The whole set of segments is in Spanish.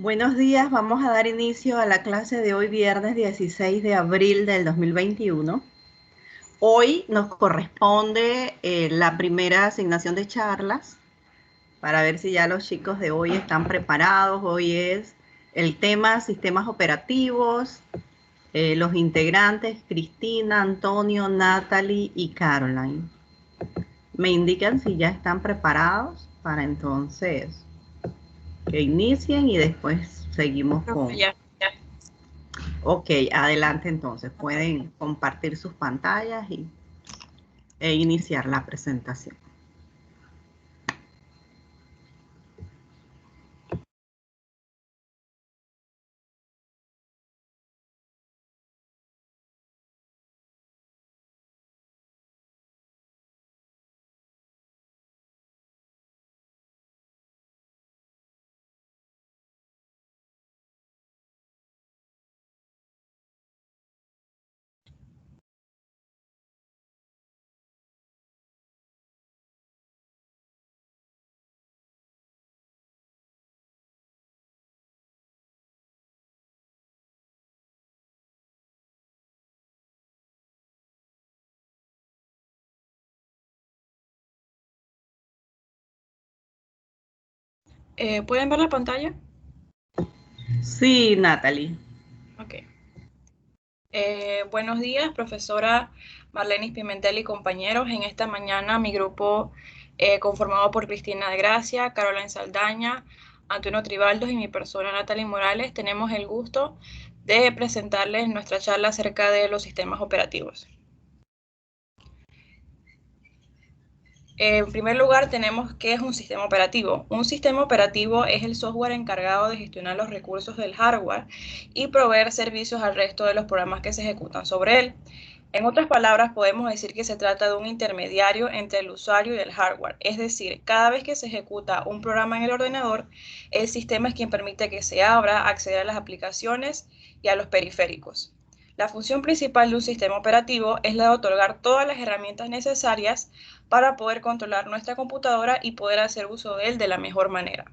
Buenos días, vamos a dar inicio a la clase de hoy, viernes 16 de abril del 2021. Hoy nos corresponde la primera asignación de charlas para ver si ya los chicos de hoy están preparados. Hoy es el tema sistemas operativos, los integrantes Cristina, Antonio, Natalie y Caroline. Me indican si ya están preparados para entonces que inicien y después seguimos Profe, con... ya. Ok, adelante entonces. Pueden compartir sus pantallas e iniciar la presentación. ¿Pueden ver la pantalla? Sí, Natalie. Ok. Buenos días, profesora Marlenis Pimentel y compañeros. En esta mañana mi grupo, conformado por Cristina de Gracia, Caroline Saldaña, Antonio Tribaldos y mi persona Natalie Morales, tenemos el gusto de presentarles nuestra charla acerca de los sistemas operativos. En primer lugar, tenemos qué es un sistema operativo. Un sistema operativo es el software encargado de gestionar los recursos del hardware y proveer servicios al resto de los programas que se ejecutan sobre él. En otras palabras, podemos decir que se trata de un intermediario entre el usuario y el hardware. Es decir, cada vez que se ejecuta un programa en el ordenador, el sistema es quien permite que se abra, acceder a las aplicaciones y a los periféricos. La función principal de un sistema operativo es la de otorgar todas las herramientas necesarias para poder controlar nuestra computadora y poder hacer uso de él de la mejor manera.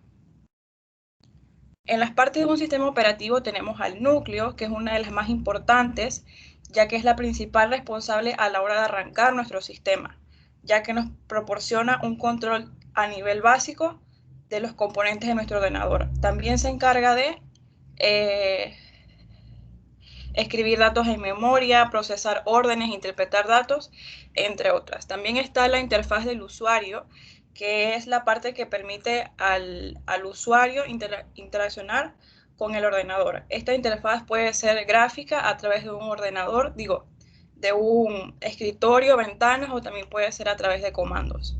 En las partes de un sistema operativo tenemos al núcleo, que es una de las más importantes, ya que es la principal responsable a la hora de arrancar nuestro sistema, ya que nos proporciona un control a nivel básico de los componentes de nuestro ordenador. También se encarga de escribir datos en memoria, procesar órdenes, interpretar datos, entre otras. También está la interfaz del usuario, que es la parte que permite al usuario interaccionar con el ordenador. Esta interfaz puede ser gráfica a través de un ordenador, de un escritorio, ventanas, o también puede ser a través de comandos.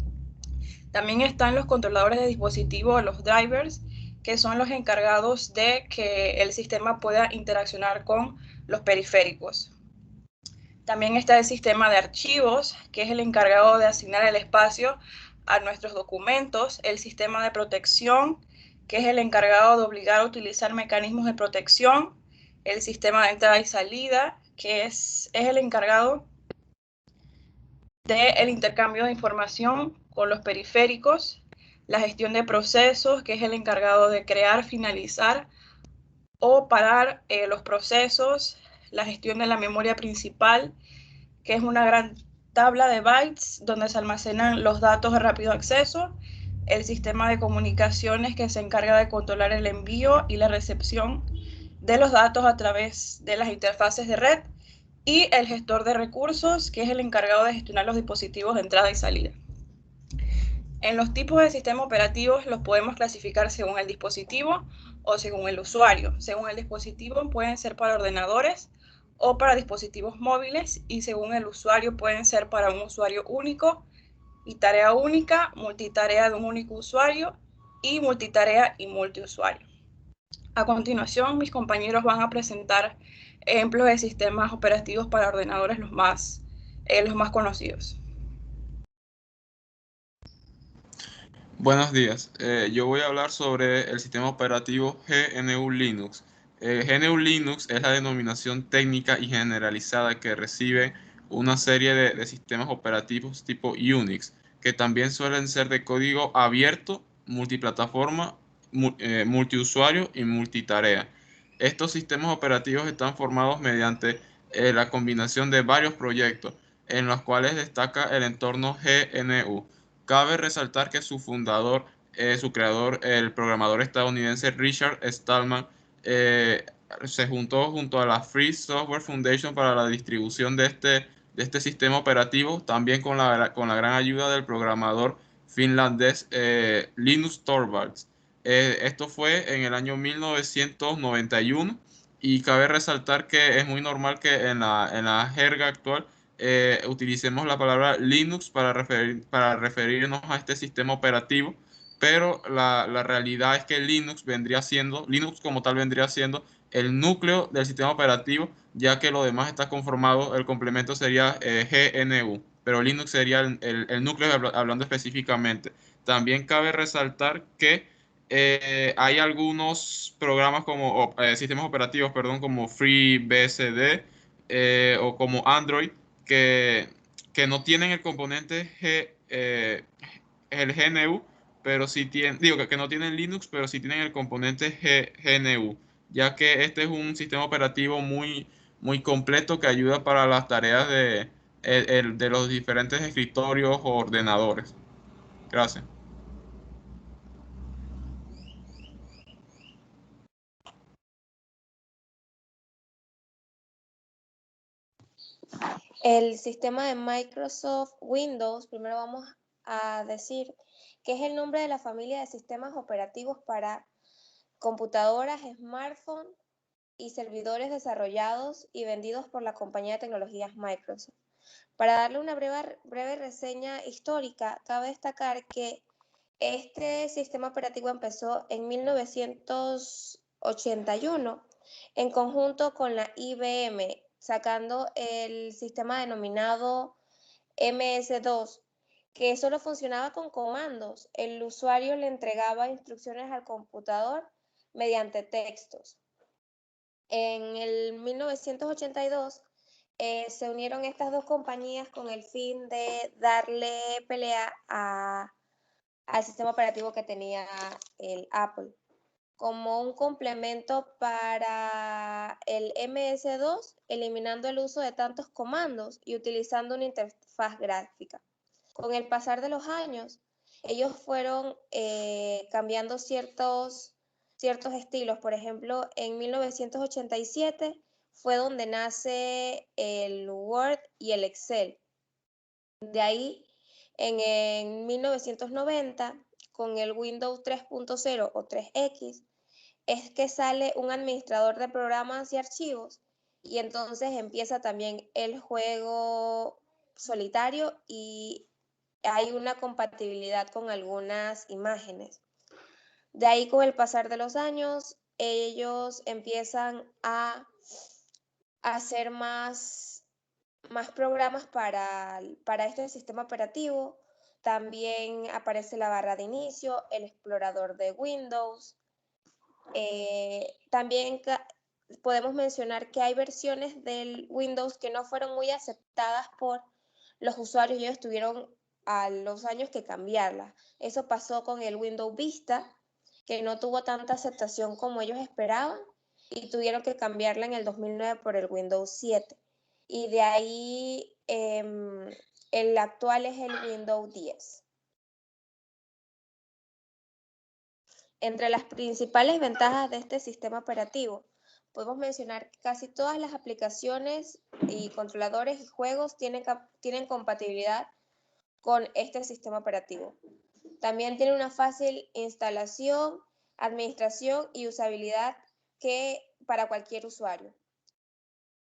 También están los controladores de dispositivos, los drivers, que son los encargados de que el sistema pueda interaccionar con los periféricos. También está el sistema de archivos, que es el encargado de asignar el espacio a nuestros documentos. El sistema de protección, que es el encargado de obligar a utilizar mecanismos de protección. El sistema de entrada y salida, que es el encargado del intercambio de información con los periféricos. La gestión de procesos, que es el encargado de crear, finalizar o parar los procesos. La gestión de la memoria principal, que es una gran tabla de bytes donde se almacenan los datos de rápido acceso. El sistema de comunicaciones, que se encarga de controlar el envío y la recepción de los datos a través de las interfaces de red. Y el gestor de recursos, que es el encargado de gestionar los dispositivos de entrada y salida. En los tipos de sistemas operativos los podemos clasificar según el dispositivo o según el usuario. Según el dispositivo pueden ser para ordenadores o para dispositivos móviles, y según el usuario pueden ser para un usuario único y tarea única, multitarea de un único usuario y multitarea y multiusuario. A continuación, mis compañeros van a presentar ejemplos de sistemas operativos para ordenadores los más conocidos. Buenos días. Yo voy a hablar sobre el sistema operativo GNU Linux. GNU Linux es la denominación técnica y generalizada que recibe una serie de sistemas operativos tipo Unix, que también suelen ser de código abierto, multiplataforma multiusuario y multitarea. Estos sistemas operativos están formados mediante la combinación de varios proyectos, en los cuales destaca el entorno GNU. Cabe resaltar que su fundador, su creador, el programador estadounidense Richard Stallman, se juntó junto a la Free Software Foundation para la distribución de este sistema operativo, también con la gran ayuda del programador finlandés Linus Torvalds. Esto fue en el año 1991 y cabe resaltar que es muy normal que en la jerga actual utilicemos la palabra Linux para referirnos a este sistema operativo, pero la realidad es que Linux como tal vendría siendo el núcleo del sistema operativo, ya que lo demás está conformado, el complemento sería GNU, pero Linux sería el núcleo hablando específicamente. También cabe resaltar que hay algunos programas sistemas operativos, perdón, como FreeBSD o como Android, que, que no tienen el componente el GNU, pero sí tienen, digo que no tienen Linux, pero sí tienen el componente GNU, ya que este es un sistema operativo muy completo que ayuda para las tareas de los diferentes escritorios o ordenadores. Gracias. El sistema de Microsoft Windows, primero vamos a decir que es el nombre de la familia de sistemas operativos para computadoras, smartphones y servidores desarrollados y vendidos por la compañía de tecnologías Microsoft. Para darle una breve reseña histórica, cabe destacar que este sistema operativo empezó en 1981 en conjunto con la IBM, sacando el sistema denominado MS-2, que solo funcionaba con comandos. El usuario le entregaba instrucciones al computador mediante textos. En el 1982 se unieron estas dos compañías con el fin de darle pelea al sistema operativo que tenía el Apple. Como un complemento para el MS2, eliminando el uso de tantos comandos y utilizando una interfaz gráfica. Con el pasar de los años, ellos fueron cambiando ciertos estilos. Por ejemplo, en 1987 fue donde nace el Word y el Excel. De ahí, en 1990, con el Windows 3.0 o 3X, es que sale un administrador de programas y archivos y entonces empieza también el juego solitario y hay una compatibilidad con algunas imágenes. De ahí, con el pasar de los años, ellos empiezan a hacer más programas para este sistema operativo. También aparece la barra de inicio, el explorador de Windows. También podemos mencionar que hay versiones del Windows que no fueron muy aceptadas por los usuarios y ellos tuvieron a los años que cambiarlas. Eso pasó con el Windows Vista, que no tuvo tanta aceptación como ellos esperaban y tuvieron que cambiarla en el 2009 por el Windows 7. Y de ahí el actual es el Windows 10. Entre las principales ventajas de este sistema operativo, podemos mencionar que casi todas las aplicaciones y controladores y juegos tienen compatibilidad con este sistema operativo. También tiene una fácil instalación, administración y usabilidad para cualquier usuario.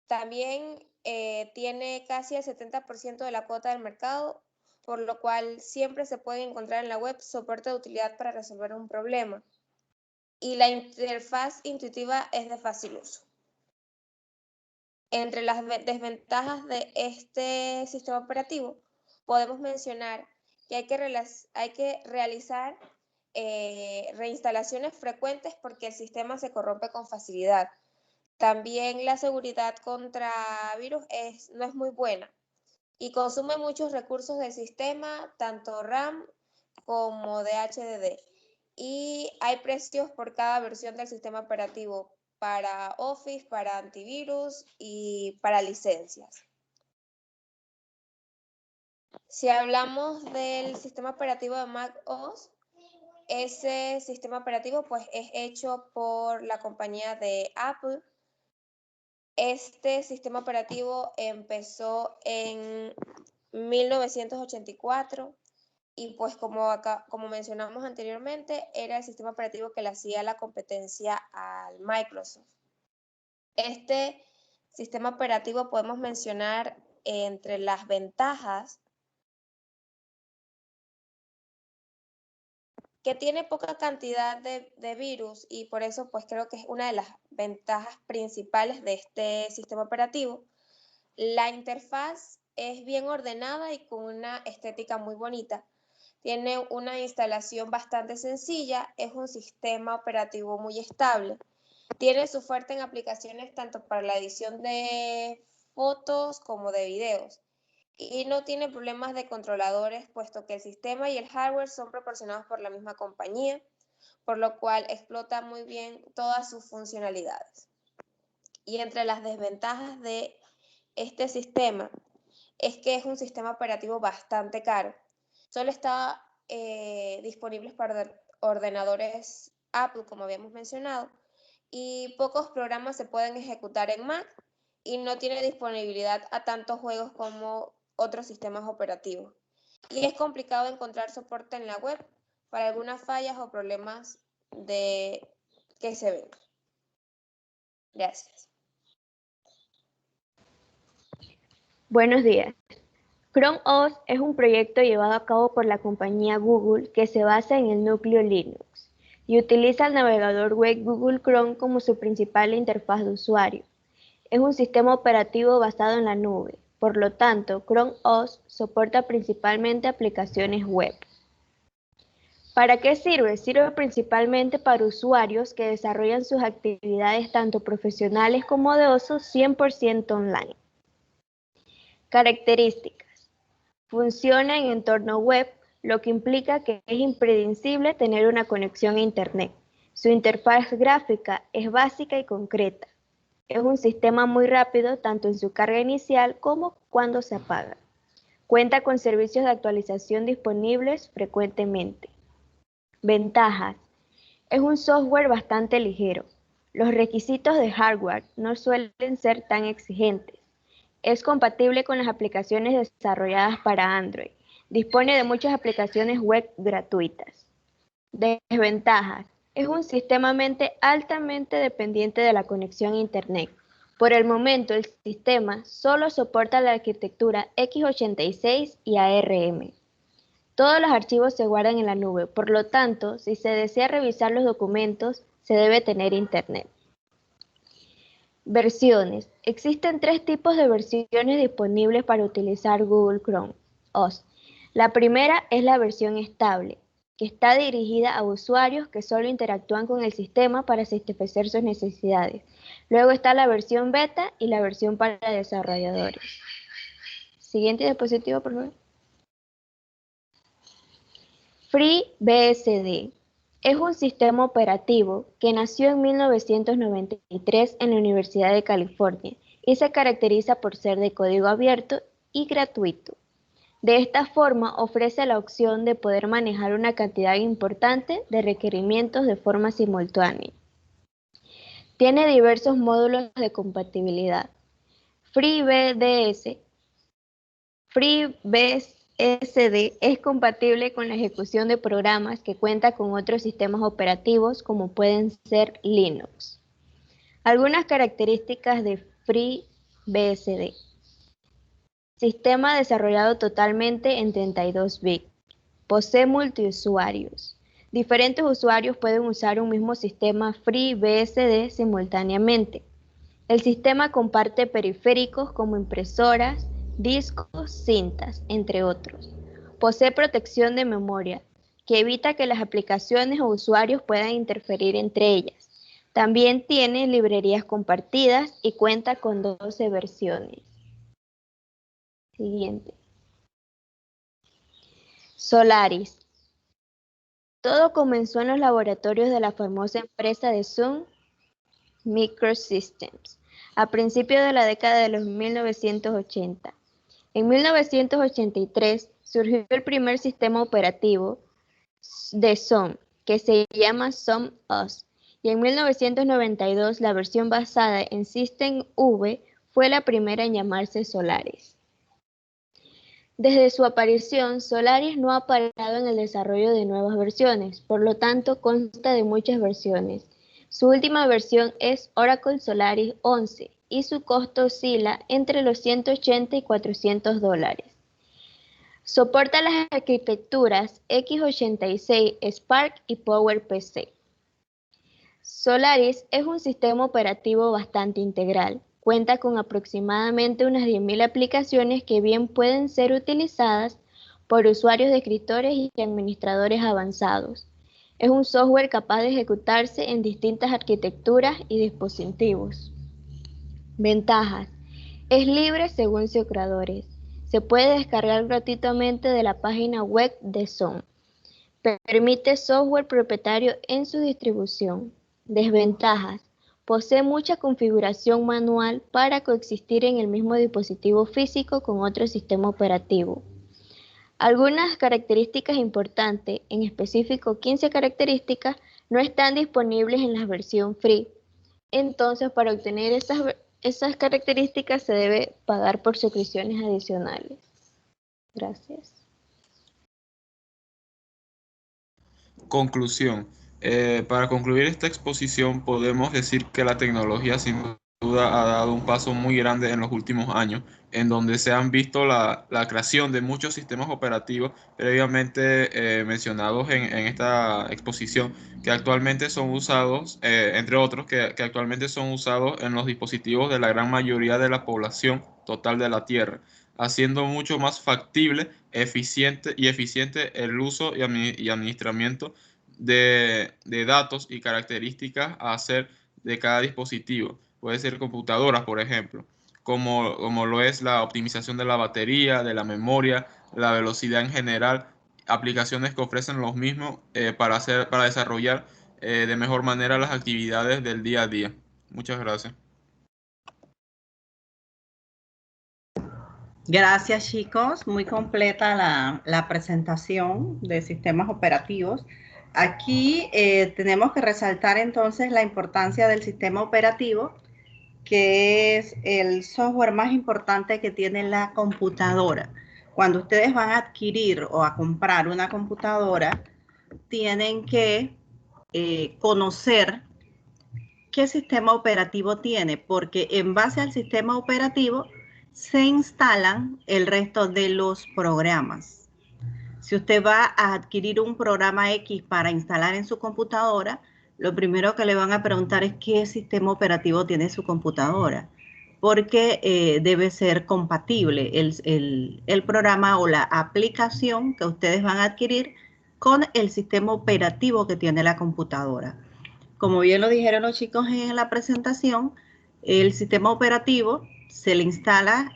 También tiene casi el 70% de la cuota del mercado, por lo cual siempre se puede encontrar en la web soporte de utilidad para resolver un problema. Y la interfaz intuitiva es de fácil uso. Entre las desventajas de este sistema operativo, podemos mencionar que hay que realizar reinstalaciones frecuentes porque el sistema se corrompe con facilidad. También la seguridad contra virus no es muy buena y consume muchos recursos del sistema, tanto RAM como de HDD. y hay precios por cada versión del sistema operativo para Office, para antivirus y para licencias. Si hablamos del sistema operativo de Mac OS, ese sistema operativo pues es hecho por la compañía de Apple. Este sistema operativo empezó en 1984 y pues como mencionamos anteriormente, era el sistema operativo que le hacía la competencia al Microsoft. Este sistema operativo podemos mencionar entre las ventajas que tiene poca cantidad de virus y por eso pues creo que es una de las ventajas principales de este sistema operativo. La interfaz es bien ordenada y con una estética muy bonita. Tiene una instalación bastante sencilla, es un sistema operativo muy estable. Tiene su fuerte en aplicaciones tanto para la edición de fotos como de videos. Y no tiene problemas de controladores, puesto que el sistema y el hardware son proporcionados por la misma compañía, por lo cual explota muy bien todas sus funcionalidades. Y entre las desventajas de este sistema es que es un sistema operativo bastante caro. Solo está disponible para ordenadores Apple, como habíamos mencionado, y pocos programas se pueden ejecutar en Mac y no tiene disponibilidad a tantos juegos como otros sistemas operativos. Y es complicado encontrar soporte en la web para algunas fallas o problemas que se ven. Gracias. Buenos días. Chrome OS es un proyecto llevado a cabo por la compañía Google que se basa en el núcleo Linux y utiliza el navegador web Google Chrome como su principal interfaz de usuario. Es un sistema operativo basado en la nube, por lo tanto, Chrome OS soporta principalmente aplicaciones web. ¿Para qué sirve? Sirve principalmente para usuarios que desarrollan sus actividades tanto profesionales como de ocio 100% online. Características. Funciona en entorno web, lo que implica que es imprescindible tener una conexión a Internet. Su interfaz gráfica es básica y concreta. Es un sistema muy rápido tanto en su carga inicial como cuando se apaga. Cuenta con servicios de actualización disponibles frecuentemente. Ventajas. Es un software bastante ligero. Los requisitos de hardware no suelen ser tan exigentes. Es compatible con las aplicaciones desarrolladas para Android. Dispone de muchas aplicaciones web gratuitas. Desventajas. Es un sistema altamente dependiente de la conexión a Internet. Por el momento, el sistema solo soporta la arquitectura x86 y ARM. Todos los archivos se guardan en la nube, por lo tanto, si se desea revisar los documentos, se debe tener Internet. Versiones. Existen 3 tipos de versiones disponibles para utilizar Google Chrome OS. La primera es la versión estable, que está dirigida a usuarios que solo interactúan con el sistema para satisfacer sus necesidades. Luego está la versión beta y la versión para desarrolladores. Siguiente diapositiva, por favor. FreeBSD. Es un sistema operativo que nació en 1993 en la Universidad de California y se caracteriza por ser de código abierto y gratuito. De esta forma ofrece la opción de poder manejar una cantidad importante de requerimientos de forma simultánea. Tiene diversos módulos de compatibilidad. FreeBSD es compatible con la ejecución de programas que cuenta con otros sistemas operativos como pueden ser Linux. Algunas características de FreeBSD. Sistema desarrollado totalmente en 32 bits. Posee multiusuarios. Diferentes usuarios pueden usar un mismo sistema FreeBSD simultáneamente. El sistema comparte periféricos como impresoras, discos, cintas, entre otros. Posee protección de memoria, que evita que las aplicaciones o usuarios puedan interferir entre ellas. También tiene librerías compartidas y cuenta con 12 versiones. Siguiente. Solaris. Todo comenzó en los laboratorios de la famosa empresa de Sun Microsystems a principios de la década de los 1980. En 1983 surgió el primer sistema operativo de Sun, que se llama Sun OS, y en 1992 la versión basada en System V fue la primera en llamarse Solaris. Desde su aparición, Solaris no ha parado en el desarrollo de nuevas versiones, por lo tanto consta de muchas versiones. Su última versión es Oracle Solaris 11 y su costo oscila entre los $180 y $400. Soporta las arquitecturas x86, Spark y PowerPC. Solaris es un sistema operativo bastante integral. Cuenta con aproximadamente unas 10.000 aplicaciones que bien pueden ser utilizadas por usuarios de escritores y administradores avanzados. Es un software capaz de ejecutarse en distintas arquitecturas y dispositivos. Ventajas. Es libre según sus creadores. Se puede descargar gratuitamente de la página web de Sun. Permite software propietario en su distribución. Desventajas. Posee mucha configuración manual para coexistir en el mismo dispositivo físico con otro sistema operativo. Algunas características importantes, en específico 15 características, no están disponibles en la versión free. Entonces, para obtener esas características se debe pagar por suscripciones adicionales. Gracias. Conclusión. Para concluir esta exposición, podemos decir que la tecnología sin duda ha dado un paso muy grande en los últimos años, en donde se han visto la creación de muchos sistemas operativos previamente mencionados en esta exposición, que actualmente son usados, entre otros, que actualmente son usados en los dispositivos de la gran mayoría de la población total de la Tierra, haciendo mucho más factible, eficiente el uso y administramiento de datos y características a hacer de cada dispositivo. Puede ser computadoras, por ejemplo, como lo es la optimización de la batería, de la memoria, la velocidad en general, aplicaciones que ofrecen los mismos para desarrollar de mejor manera las actividades del día a día. Muchas gracias. Gracias, chicos. Muy completa la presentación de sistemas operativos. Aquí tenemos que resaltar entonces la importancia del sistema operativo, que es el software más importante que tiene la computadora. Cuando ustedes van a adquirir o a comprar una computadora, tienen que conocer qué sistema operativo tiene, porque en base al sistema operativo se instalan el resto de los programas. Si usted va a adquirir un programa X para instalar en su computadora, lo primero que le van a preguntar es qué sistema operativo tiene su computadora, porque debe ser compatible el programa o la aplicación que ustedes van a adquirir con el sistema operativo que tiene la computadora. Como bien lo dijeron los chicos en la presentación, el sistema operativo se le instala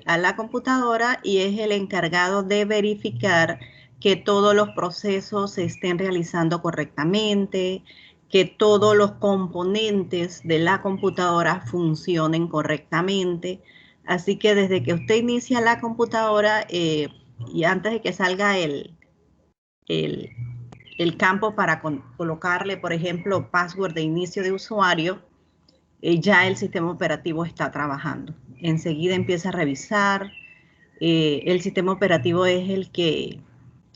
a la computadora y es el encargado de verificar que todos los procesos se estén realizando correctamente, que todos los componentes de la computadora funcionen correctamente. Así que desde que usted inicia la computadora y antes de que salga el campo para colocarle, por ejemplo, password de inicio de usuario, ya el sistema operativo está trabajando. Enseguida empieza a revisar. El sistema operativo es el que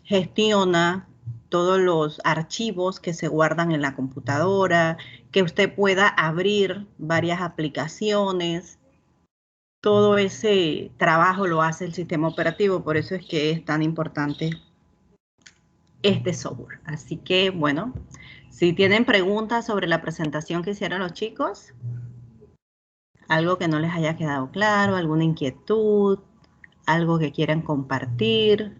gestiona todos los archivos que se guardan en la computadora, que usted pueda abrir varias aplicaciones. Todo ese trabajo lo hace el sistema operativo, por eso es que es tan importante este software. Así que, bueno, si tienen preguntas sobre la presentación que hicieron los chicos, algo que no les haya quedado claro, alguna inquietud, algo que quieran compartir.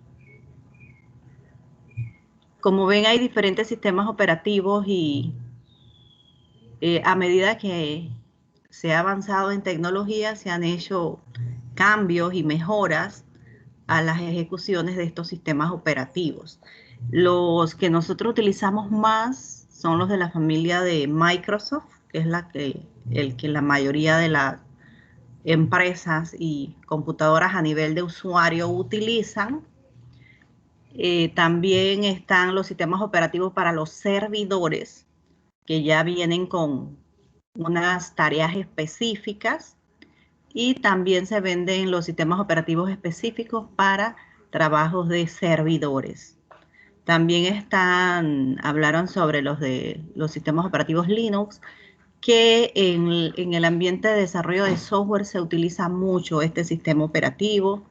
Como ven, hay diferentes sistemas operativos y a medida que se ha avanzado en tecnología, se han hecho cambios y mejoras a las ejecuciones de estos sistemas operativos. Los que nosotros utilizamos más son los de la familia de Microsoft, que es el que la mayoría de las empresas y computadoras a nivel de usuario utilizan. También están los sistemas operativos para los servidores, que ya vienen con unas tareas específicas, y también se venden los sistemas operativos específicos para trabajos de servidores. También hablaron sobre los sistemas operativos Linux, que en el ambiente de desarrollo de software se utiliza mucho este sistema operativo.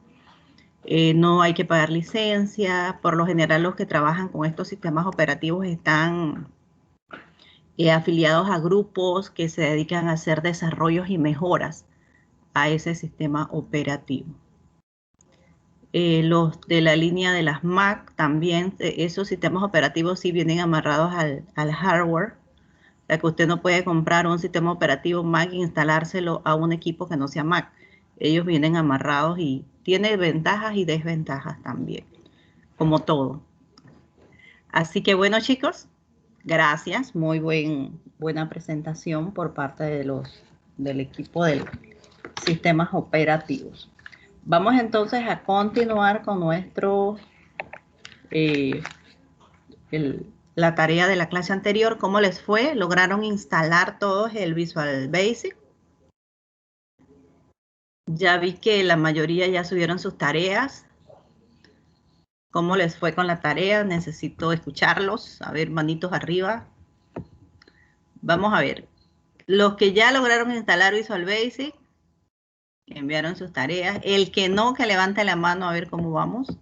No hay que pagar licencia. Por lo general, los que trabajan con estos sistemas operativos están afiliados a grupos que se dedican a hacer desarrollos y mejoras a ese sistema operativo. Los de la línea de las Mac también, esos sistemas operativos sí vienen amarrados al hardware, ya que usted no puede comprar un sistema operativo Mac e instalárselo a un equipo que no sea Mac. Ellos vienen amarrados y tiene ventajas y desventajas también, como todo. Así que bueno, chicos, gracias. Muy buena presentación por parte del equipo de sistemas operativos. Vamos entonces a continuar con la tarea de la clase anterior. ¿Cómo les fue? ¿Lograron instalar todos el Visual Basic? Ya vi que la mayoría ya subieron sus tareas. ¿Cómo les fue con la tarea? Necesito escucharlos. A ver, manitos arriba. Vamos a ver. Los que ya lograron instalar Visual Basic, enviaron sus tareas. El que no, que levante la mano a ver cómo vamos.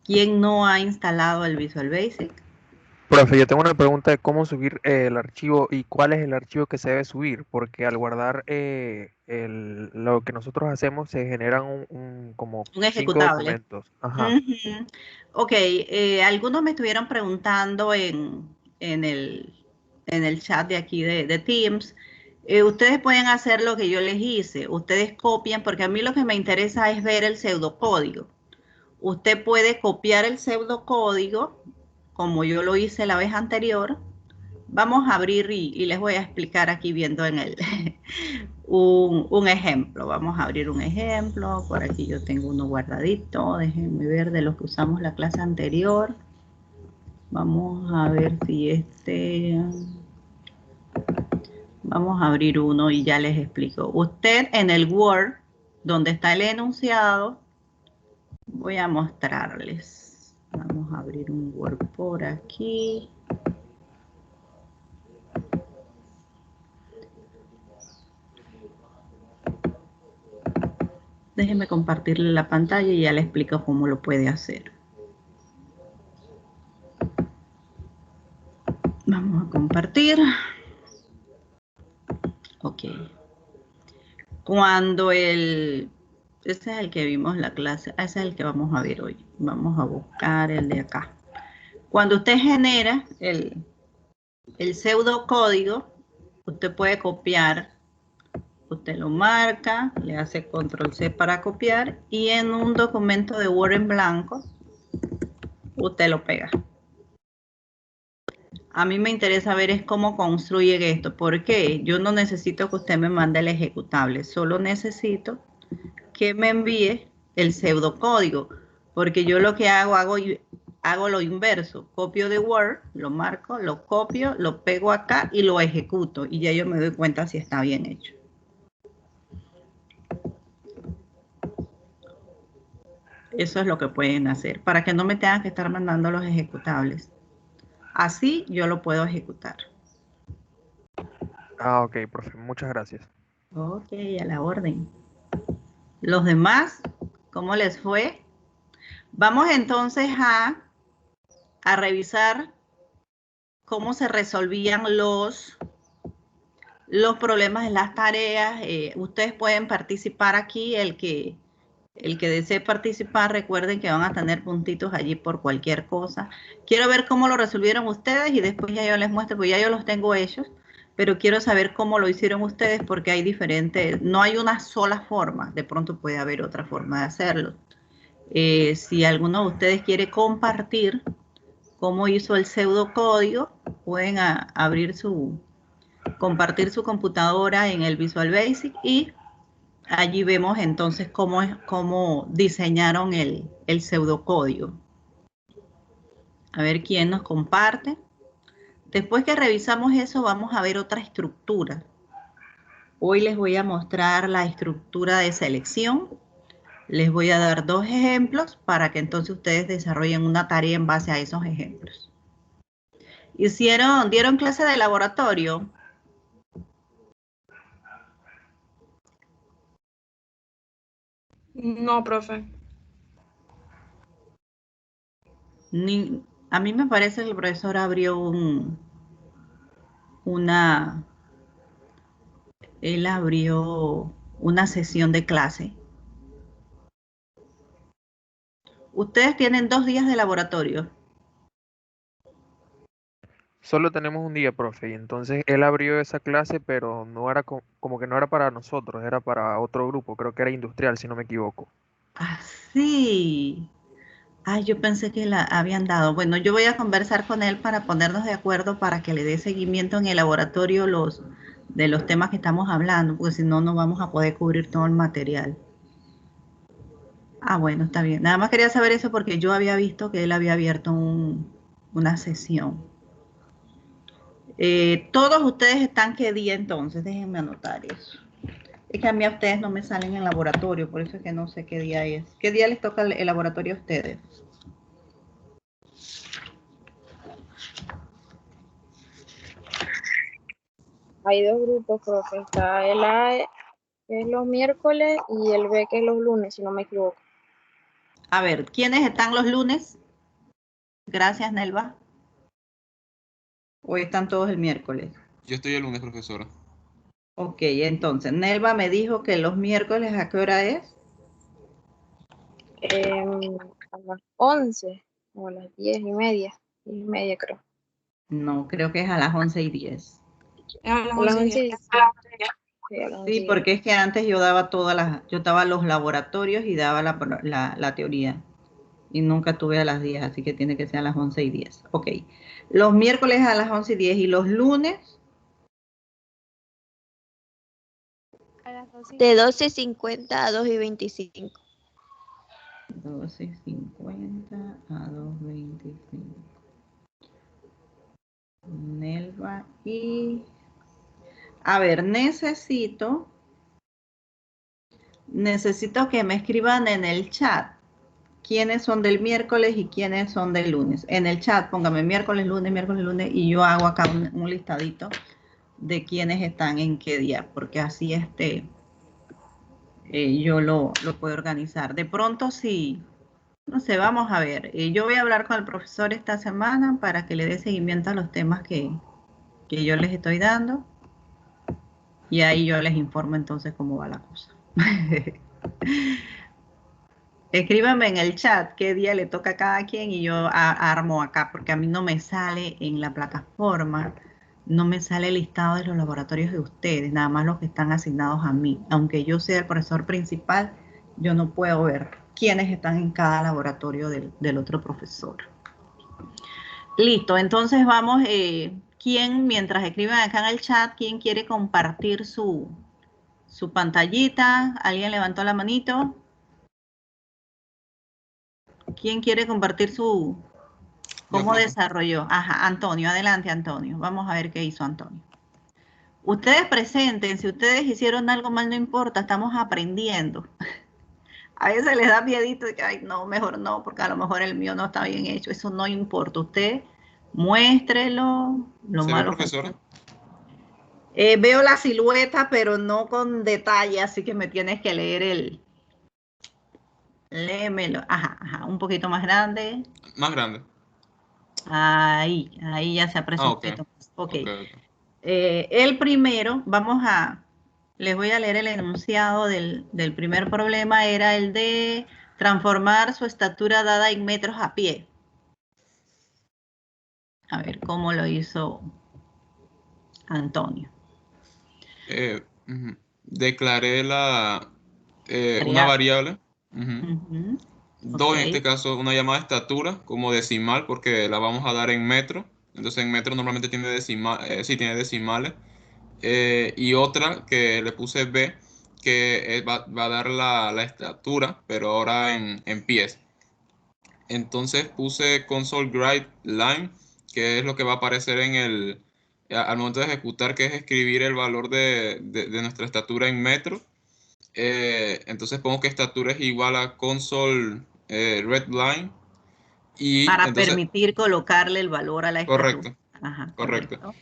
¿Quién no ha instalado el Visual Basic? Profe, yo tengo una pregunta de cómo subir el archivo y cuál es el archivo que se debe subir, porque al guardar lo que nosotros hacemos se generan como Un 5 ejecutable. documentos. Ajá. Ok, algunos me estuvieron preguntando en el chat de aquí de Teams. Ustedes pueden hacer lo que yo les hice. Ustedes copian, porque a mí lo que me interesa es ver el pseudocódigo. Usted puede copiar el pseudocódigo, como yo lo hice la vez anterior. Vamos a abrir y les voy a explicar aquí viendo en un ejemplo. Vamos a abrir un ejemplo. Por aquí yo tengo uno guardadito. Déjenme ver de los que usamos la clase anterior. Vamos a ver si vamos a abrir uno y ya les explico. Usted en el Word, donde está el enunciado, voy a mostrarles. Vamos a abrir un Word por aquí. Déjenme compartirle la pantalla y ya le explico cómo lo puede hacer. Vamos a compartir. Ok. Cuando este es el que vimos en la clase, ese es el que vamos a ver hoy. Vamos a buscar el de acá. Cuando usted genera el pseudocódigo, usted puede copiar. Usted lo marca, le hace Control-C para copiar y en un documento de Word en blanco, usted lo pega. A mí me interesa ver es cómo construyen esto. ¿Por qué? Yo no necesito que usted me mande el ejecutable, solo necesito que me envíe el pseudocódigo, porque yo lo que hago lo inverso. Copio de Word, lo marco, lo copio, lo pego acá y lo ejecuto y ya yo me doy cuenta si está bien hecho. Eso es lo que pueden hacer, para que no me tengan que estar mandando los ejecutables. Así yo lo puedo ejecutar. Ah, ok, profe, muchas gracias. Ok, a la orden. Los demás, ¿cómo les fue? Vamos entonces a revisar cómo se resolvían los problemas en las tareas. Ustedes pueden participar aquí, el que desee participar, recuerden que van a tener puntitos allí por cualquier cosa. Quiero ver cómo lo resolvieron ustedes y después ya yo les muestro, porque ya yo los tengo hechos, pero quiero saber cómo lo hicieron ustedes porque hay diferentes, no hay una sola forma, de pronto puede haber otra forma de hacerlo. Si alguno de ustedes quiere compartir cómo hizo el pseudocódigo, pueden compartir su computadora en el Visual Basic y allí vemos entonces cómo diseñaron el pseudocódigo. A ver quién nos comparte. Después que revisamos eso, vamos a ver otra estructura. Hoy les voy a mostrar la estructura de selección. Les voy a dar 2 ejemplos para que entonces ustedes desarrollen una tarea en base a esos ejemplos. ¿Dieron clase de laboratorio? No, profe. A mí me parece que el profesor abrió él abrió una sesión de clase. Ustedes tienen 2 días de laboratorio. Solo tenemos un día, profe, y entonces él abrió esa clase, pero no era como que no era para nosotros, era para otro grupo, creo que era industrial, si no me equivoco. Ah, sí. Ay, yo pensé que la habían dado. Bueno, yo voy a conversar con él para ponernos de acuerdo para que le dé seguimiento en el laboratorio de los temas que estamos hablando, porque si no, no vamos a poder cubrir todo el material. Ah, bueno, está bien. Nada más quería saber eso porque yo había visto que él había abierto una sesión. Todos ustedes están ¿qué día entonces? Déjenme anotar eso. Es que a mí a ustedes no me salen en el laboratorio, por eso es que no sé qué día es. ¿Qué día les toca el laboratorio a ustedes? Hay 2 grupos, profe. Está el A, que es los miércoles, y el B, que es los lunes, si no me equivoco. A ver, ¿quiénes están los lunes? Gracias, Nelva. ¿O están todos el miércoles? Yo estoy el lunes, profesora. Ok, entonces, Nelva me dijo que los miércoles, ¿a qué hora es? A las 11 o a las 10:30. 10:30 creo. No, creo que es a las 11:10. A las A las 11:10. 11:10. Sí, a las Sí, 11:10. porque es que antes yo daba yo daba los laboratorios y daba la teoría. Y nunca tuve a las 10, así que tiene que ser a las 11:10. Ok. Los miércoles a las 11:10 y los lunes. De 12:50 a 2:25. 12:50 a 2:25. Nelva y... A ver, necesito que me escriban en el chat quiénes son del miércoles y quiénes son del lunes. En el chat póngame miércoles, lunes, y yo hago acá un listadito de quiénes están en qué día, porque así yo lo puedo organizar. De pronto sí, no sé, vamos a ver. Yo voy a hablar con el profesor esta semana para que le dé seguimiento a los temas que yo les estoy dando. Y ahí yo les informo entonces cómo va la cosa. Escríbanme en el chat qué día le toca a cada quien y yo armo acá, porque a mí no me sale en la plataforma, no me sale el listado de los laboratorios de ustedes, nada más los que están asignados a mí. Aunque yo sea el profesor principal, yo no puedo ver quiénes están en cada laboratorio del otro profesor. Listo, entonces vamos, mientras escriben acá en el chat, ¿quién quiere compartir su pantallita? ¿Alguien levantó la manito? ¿Quién quiere compartir cómo desarrolló? Ajá, Antonio, adelante Antonio. Vamos a ver qué hizo Antonio. Ustedes presenten, si ustedes hicieron algo mal no importa, estamos aprendiendo. A veces les da miedito de que, ay, no, mejor no, porque a lo mejor el mío no está bien hecho. Eso no importa. Usted muéstrelo, lo ¿Se ve, malo. profesora? Veo la silueta, pero no con detalle, así que me tienes que leer léemelo. Ajá, un poquito más grande. Más grande. Ahí ya se aprecia un Ok. poquito más. Ok. Ok. El primero, les voy a leer el enunciado del primer problema, era el de transformar su estatura dada en metros a pie. A ver cómo lo hizo Antonio. Declaré una variable. 2, en Ok. este caso, una llamada estatura como decimal, porque la vamos a dar en metro. Entonces, en metro normalmente tiene sí, tiene decimales. Y otra que le puse B, que va a dar la estatura, pero ahora en pies. Entonces puse console write line, que es lo que va a aparecer al momento de ejecutar, que es escribir el valor de nuestra estatura en metro. Entonces pongo que estatura es igual a console red line. Y Para entonces, permitir colocarle el valor a la estatura. correcto, Ajá, correcto. correcto.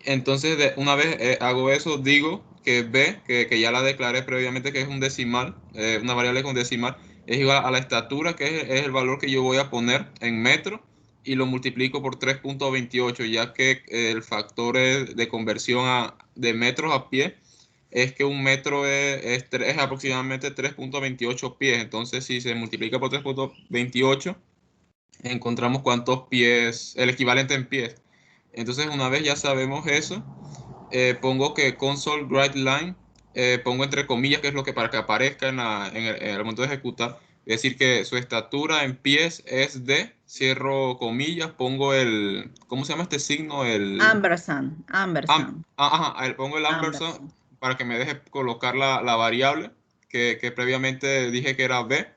Entonces, una vez hago eso, digo que B, que ya la declaré previamente que es un decimal, una variable con decimal, es igual a la estatura, que es el valor que yo voy a poner en metro, y lo multiplico por 3.28, ya que el factor de conversión de metros a pie es que un metro es aproximadamente 3.28 pies. Entonces, si se multiplica por 3.28, encontramos cuántos pies, el equivalente en pies. Entonces, una vez ya sabemos eso, pongo que console write line, pongo entre comillas, que es lo que para que aparezca en el momento de ejecutar, es decir, que su estatura en pies es de, cierro comillas, pongo ¿cómo se llama este signo? Ampersand, ampersand, Pongo el ampersand ampersand. para que me deje colocar la variable que previamente dije que era B,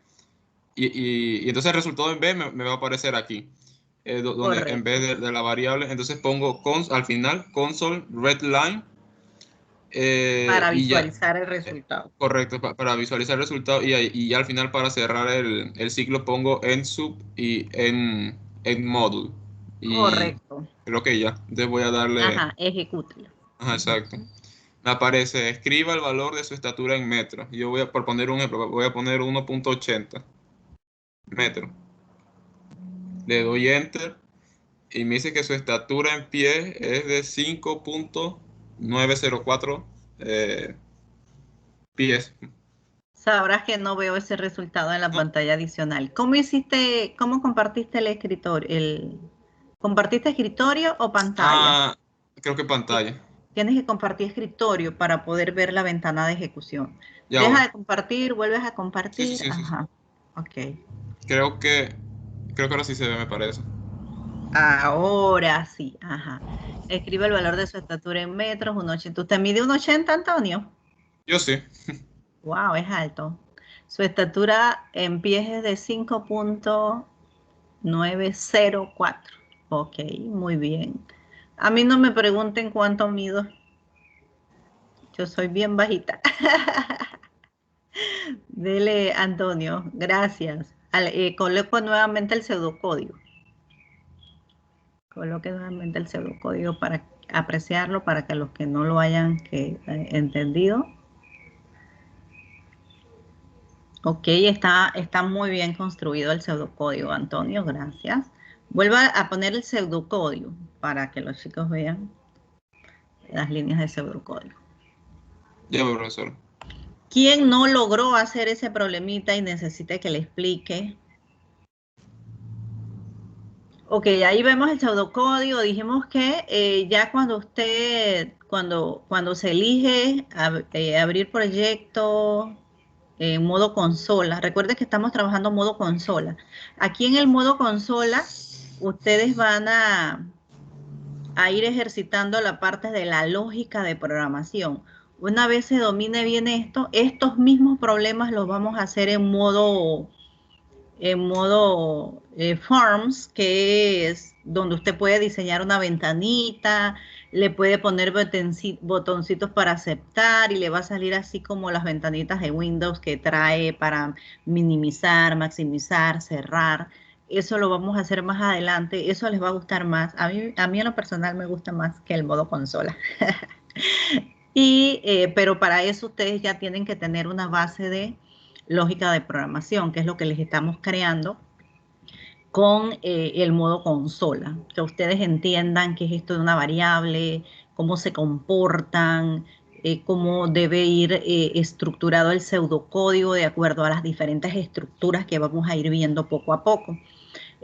y entonces el resultado en B me va a aparecer aquí, donde en vez Correcto. de la variable, entonces pongo al final console red line, Para y ya, visualizar el resultado. correcto, para visualizar el resultado, y ya al final para cerrar el ciclo pongo en sub y en module, y Correcto. creo que ya, entonces voy a darle, Ajá, ejecútelo. ajá, exacto. Me aparece, escriba el valor de su estatura en metros. Yo por poner un ejemplo, voy a poner 1.80 metros. Le doy enter y me dice que su estatura en pie es de 5.904 pies. Sabrás que no veo ese resultado en la No, pantalla adicional. ¿Cómo hiciste, cómo compartiste el escritorio? ¿Compartiste escritorio o pantalla? creo que Sí. pantalla. Tienes que compartir escritorio para poder ver la ventana de ejecución. Ya Deja voy. de compartir, vuelves a Sí, sí, compartir. sí, sí, sí. Ajá. Ok. Creo que, creo que ahora sí se ve, me parece. Ahora sí. Ajá. Escribe el valor de su estatura en metros, 1,80. ¿Usted mide 1,80, Antonio? Yo sí. Wow, es alto. Su estatura en pies es de 5.904. Ok, muy bien. A mí no me pregunten cuánto mido. Yo soy bien bajita. Dele, Antonio, gracias. Coloco nuevamente el pseudocódigo. Coloque nuevamente el pseudocódigo para apreciarlo, para que los que no lo hayan entendido. Ok, está muy bien construido el pseudocódigo, Antonio, gracias. Vuelva a poner el pseudocódigo para que los chicos vean las líneas de pseudocódigo. Ya voy, profesor. ¿Quién no logró hacer ese problemita y necesita que le explique? Ok, ahí vemos el pseudocódigo. Dijimos que ya cuando se elige abrir proyecto en modo consola, recuerden que estamos trabajando en modo consola. Aquí en el modo consola, ustedes van a ir ejercitando la parte de la lógica de programación. Una vez se domine bien esto, estos mismos problemas los vamos a hacer en modo Forms, que es donde usted puede diseñar una ventanita, le puede poner botoncitos para aceptar y le va a salir así como las ventanitas de Windows que trae para minimizar, maximizar, cerrar. Eso lo vamos a hacer más adelante, eso les va a gustar más. A mí en lo personal me gusta más que el modo consola. Pero para eso ustedes ya tienen que tener una base de lógica de programación, que es lo que les estamos creando con el modo consola, que ustedes entiendan qué es esto de una variable, cómo se comportan, cómo debe ir estructurado el pseudocódigo de acuerdo a las diferentes estructuras que vamos a ir viendo poco a poco.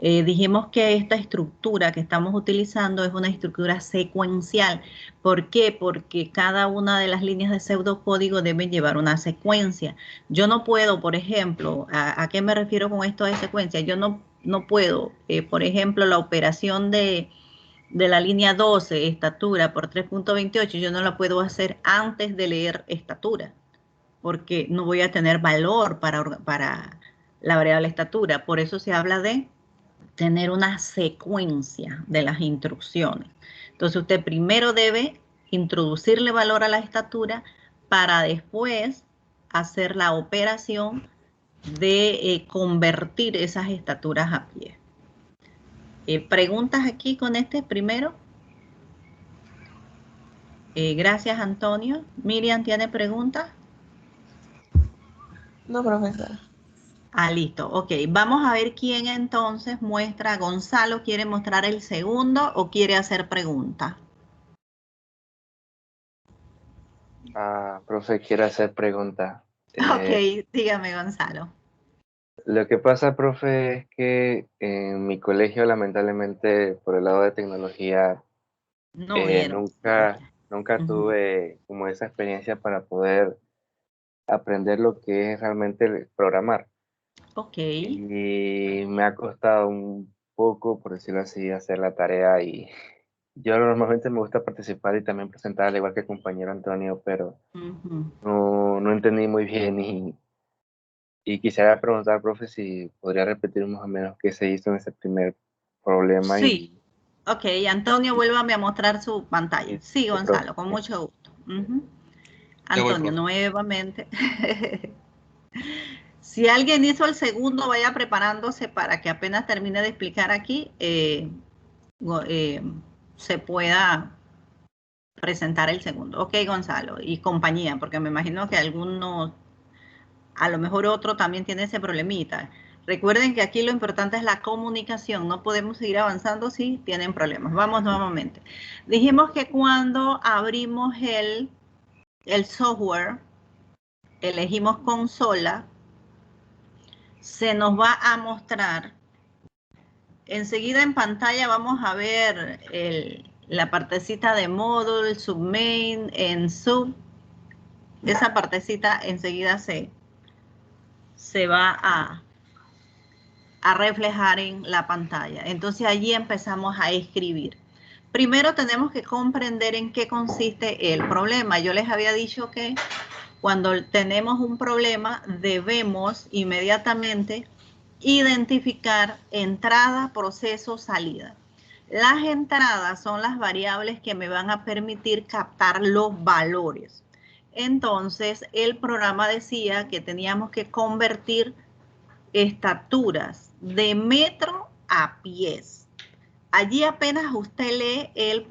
Dijimos que esta estructura que estamos utilizando es una estructura secuencial. ¿Por qué? Porque cada una de las líneas de pseudocódigo deben llevar una secuencia. Yo no puedo, por ejemplo, ¿a qué me refiero con esto de secuencia? Yo no puedo, por ejemplo, la operación de la línea 12, estatura por 3.28, yo no la puedo hacer antes de leer estatura, porque no voy a tener valor para la variable estatura. Por eso se habla de tener una secuencia de las instrucciones. Entonces usted primero debe introducirle valor a la estatura para después hacer la operación de convertir esas estaturas a pie. ¿Preguntas aquí con este primero? Gracias, Antonio. Miriam, ¿tiene preguntas? No, profesora. Listo. Ok, vamos a ver quién entonces muestra. ¿Gonzalo quiere mostrar el segundo o quiere hacer pregunta? Profe, quiero hacer pregunta. Ok, dígame, Gonzalo. Lo que pasa, profe, es que en mi colegio, lamentablemente, por el lado de tecnología, No vieron. nunca Ujú. tuve como esa experiencia para poder aprender lo que es realmente programar. Ok. Y me ha costado un poco, por decirlo así, hacer la tarea. Y yo normalmente me gusta participar y también presentar, al igual que el compañero Antonio, pero Ujú. no entendí muy bien. Y quisiera preguntar, profe, si podría repetir más o menos qué se hizo en ese primer problema Sí. Ok, Antonio, vuélvame a mostrar su pantalla. y Sí, profe. Gonzalo, con mucho gusto. Ujú. Ya voy, Antonio, profe. nuevamente. Si alguien hizo el segundo, vaya preparándose para que apenas termine de explicar aquí, se pueda presentar el segundo. Ok, Gonzalo, y compañía, porque me imagino que algunos, a lo mejor otro también tiene ese problemita. Recuerden que aquí lo importante es la comunicación, no podemos seguir avanzando si tienen problemas. Vamos nuevamente. Dijimos que cuando abrimos el software, elegimos consola, se nos va a mostrar, enseguida en pantalla vamos a ver la partecita de module, submain, en sub, esa partecita enseguida se va a reflejar en la pantalla. Entonces allí empezamos a escribir. Primero tenemos que comprender en qué consiste el problema. Yo les había dicho que cuando tenemos un problema debemos inmediatamente identificar entrada, proceso, salida. Las entradas son las variables que me van a permitir captar los valores. Entonces el programa decía que teníamos que convertir estaturas de metro a pies. Allí apenas usted lee el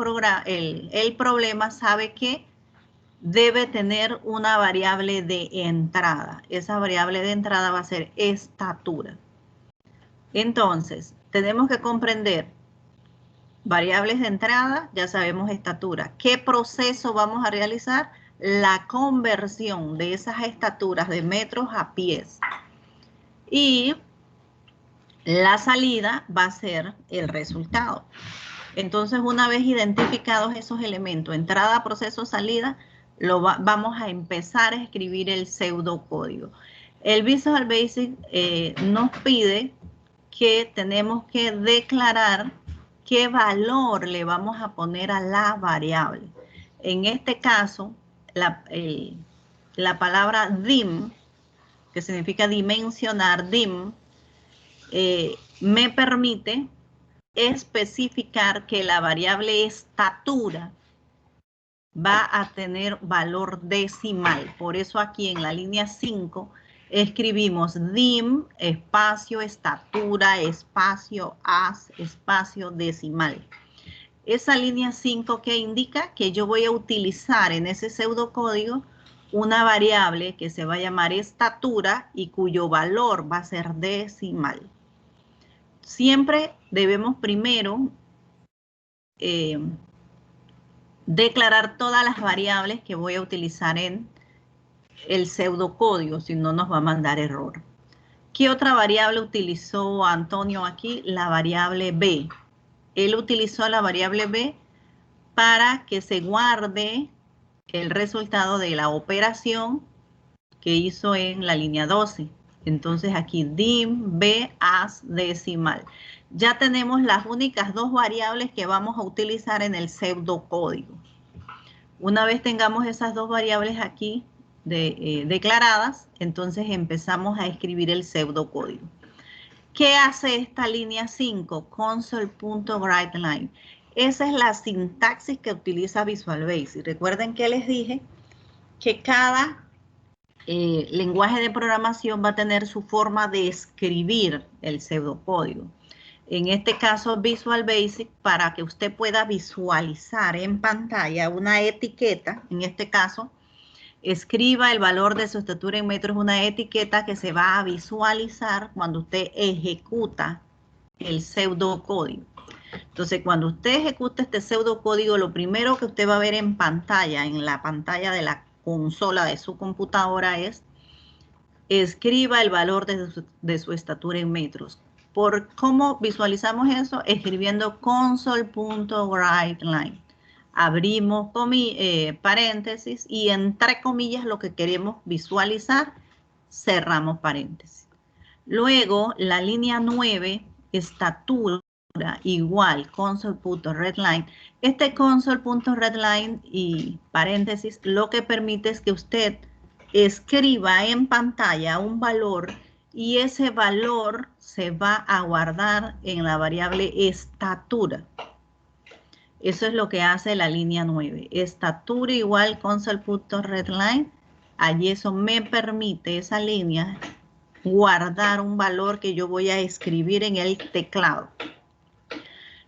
problema, sabe que debe tener una variable de entrada. Esa variable de entrada va a ser estatura. Entonces, tenemos que comprender variables de entrada, ya sabemos estatura. ¿Qué proceso vamos a realizar? La conversión de esas estaturas de metros a pies. Y la salida va a ser el resultado. Entonces, una vez identificados esos elementos, entrada, proceso, salida, vamos a empezar a escribir el pseudocódigo. El Visual Basic nos pide que tenemos que declarar qué valor le vamos a poner a la variable. En este caso, la palabra dim, que significa dimensionar, dim, me permite especificar que la variable estatura va a tener valor decimal. Por eso aquí en la línea 5 escribimos dim, espacio, estatura, espacio, as, espacio, decimal. Esa línea 5 que indica que yo voy a utilizar en ese pseudocódigo una variable que se va a llamar estatura y cuyo valor va a ser decimal. Siempre debemos primero declarar todas las variables que voy a utilizar en el pseudocódigo, si no nos va a mandar error. ¿Qué otra variable utilizó Antonio aquí? La variable b. Él utilizó la variable b para que se guarde el resultado de la operación que hizo en la línea 12. Entonces aquí dim b as decimal. Ya tenemos las únicas dos variables que vamos a utilizar en el pseudocódigo. Una vez tengamos esas dos variables aquí declaradas, entonces empezamos a escribir el pseudocódigo. ¿Qué hace esta línea 5? Console.writeLine. Esa es la sintaxis que utiliza Visual Basic. Recuerden que les dije que cada lenguaje de programación va a tener su forma de escribir el pseudocódigo. En este caso, Visual Basic, para que usted pueda visualizar en pantalla una etiqueta, en este caso, escriba el valor de su estatura en metros, una etiqueta que se va a visualizar cuando usted ejecuta el pseudocódigo. Entonces, cuando usted ejecuta este pseudocódigo, lo primero que usted va a ver en pantalla, en la pantalla de la consola de su computadora es, escriba el valor de su estatura en metros. ¿Cómo visualizamos eso? Escribiendo console.writeLine. Abrimos paréntesis y entre comillas lo que queremos visualizar, cerramos paréntesis. Luego, la línea 9, estatura, igual, console.readline. Este console.readline y paréntesis lo que permite es que usted escriba en pantalla un valor y ese valor se va a guardar en la variable estatura. Eso es lo que hace la línea 9. Estatura igual console.readline. Allí eso me permite, esa línea, guardar un valor que yo voy a escribir en el teclado.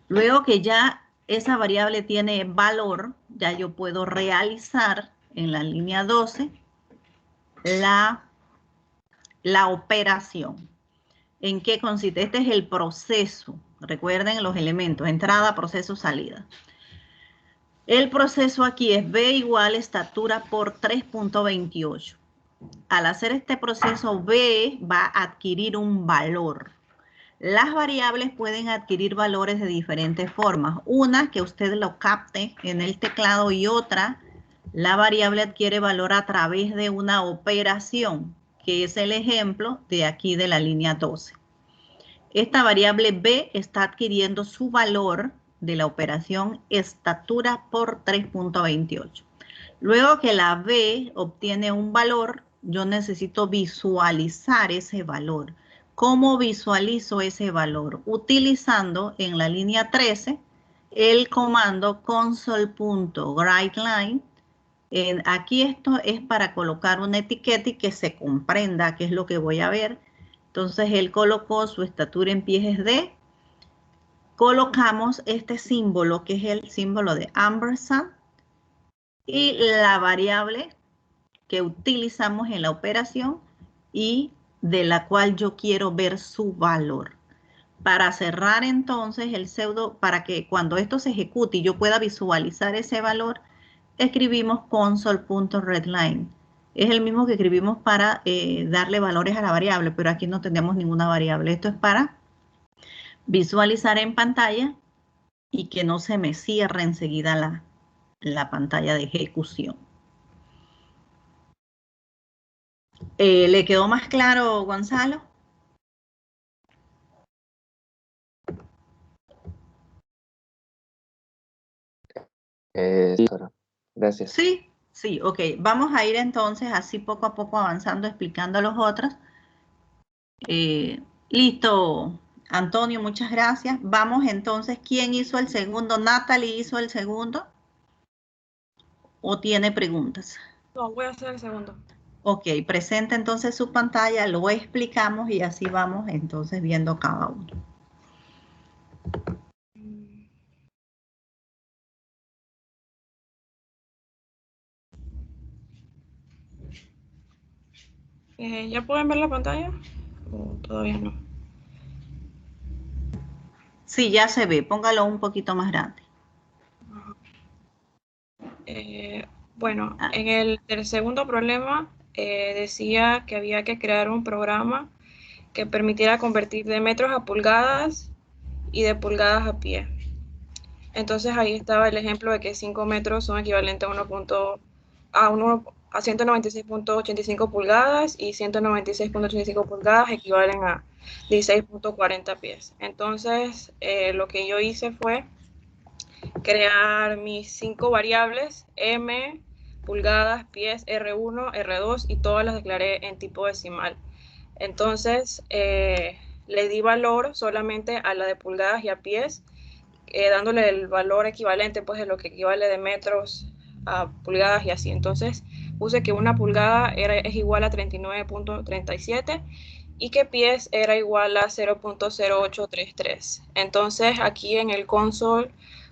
Luego que ya esa variable tiene valor, ya yo puedo realizar en la línea 12 la operación. ¿En qué consiste? Este es el proceso. Recuerden los elementos, entrada, proceso, salida. El proceso aquí es B igual estatura por 3.28. Al hacer este proceso, B va a adquirir un valor. Las variables pueden adquirir valores de diferentes formas. Una, que usted lo capte en el teclado, y otra, la variable adquiere valor a través de una operación, que es el ejemplo de aquí de la línea 12. Esta variable B está adquiriendo su valor de la operación estatura por 3.28. Luego que la B obtiene un valor, yo necesito visualizar ese valor. ¿Cómo visualizo ese valor? Utilizando en la línea 13 el comando console.writeLine. Aquí esto es para colocar una etiqueta y que se comprenda qué es lo que voy a ver. Entonces él colocó su estatura en pies D. Colocamos este símbolo que es el símbolo de ampersand y la variable que utilizamos en la operación y de la cual yo quiero ver su valor. Para cerrar entonces el pseudo, para que cuando esto se ejecute y yo pueda visualizar ese valor, escribimos console.readline. Es el mismo que escribimos para darle valores a la variable, pero aquí no tenemos ninguna variable. Esto es para visualizar en pantalla y que no se me cierre enseguida la pantalla de ejecución. ¿Le quedó más claro, Gonzalo? Sí, gracias. Sí, sí, ok. Vamos a ir entonces así poco a poco avanzando, explicando a los otros. Listo, Antonio, muchas gracias. Vamos entonces, ¿quién hizo el segundo? ¿Natalie hizo el segundo? ¿O tiene preguntas? No, voy a hacer el segundo. Ok, presenta entonces su pantalla, lo explicamos y así vamos entonces viendo cada uno. ¿Ya pueden ver la pantalla? ¿O todavía no? Sí, ya se ve. Póngalo un poquito más grande. Bueno, en el segundo problema decía que había que crear un programa que permitiera convertir de metros a pulgadas y de pulgadas a pie. Entonces ahí estaba el ejemplo de que 5 metros son equivalentes a 196.85 pulgadas y 196.85 pulgadas equivalen a 16.40 pies. Entonces lo que yo hice fue crear mis 5 variables, m, pulgadas, pies, R1, R2 y todas las declaré en tipo decimal. Entonces le di valor solamente a la de pulgadas y a pies, dándole el valor equivalente, pues de lo que equivale de metros a pulgadas y así. Entonces puse que una pulgada es igual a 39.37 y que pies era igual a 0.0833. Entonces aquí en el console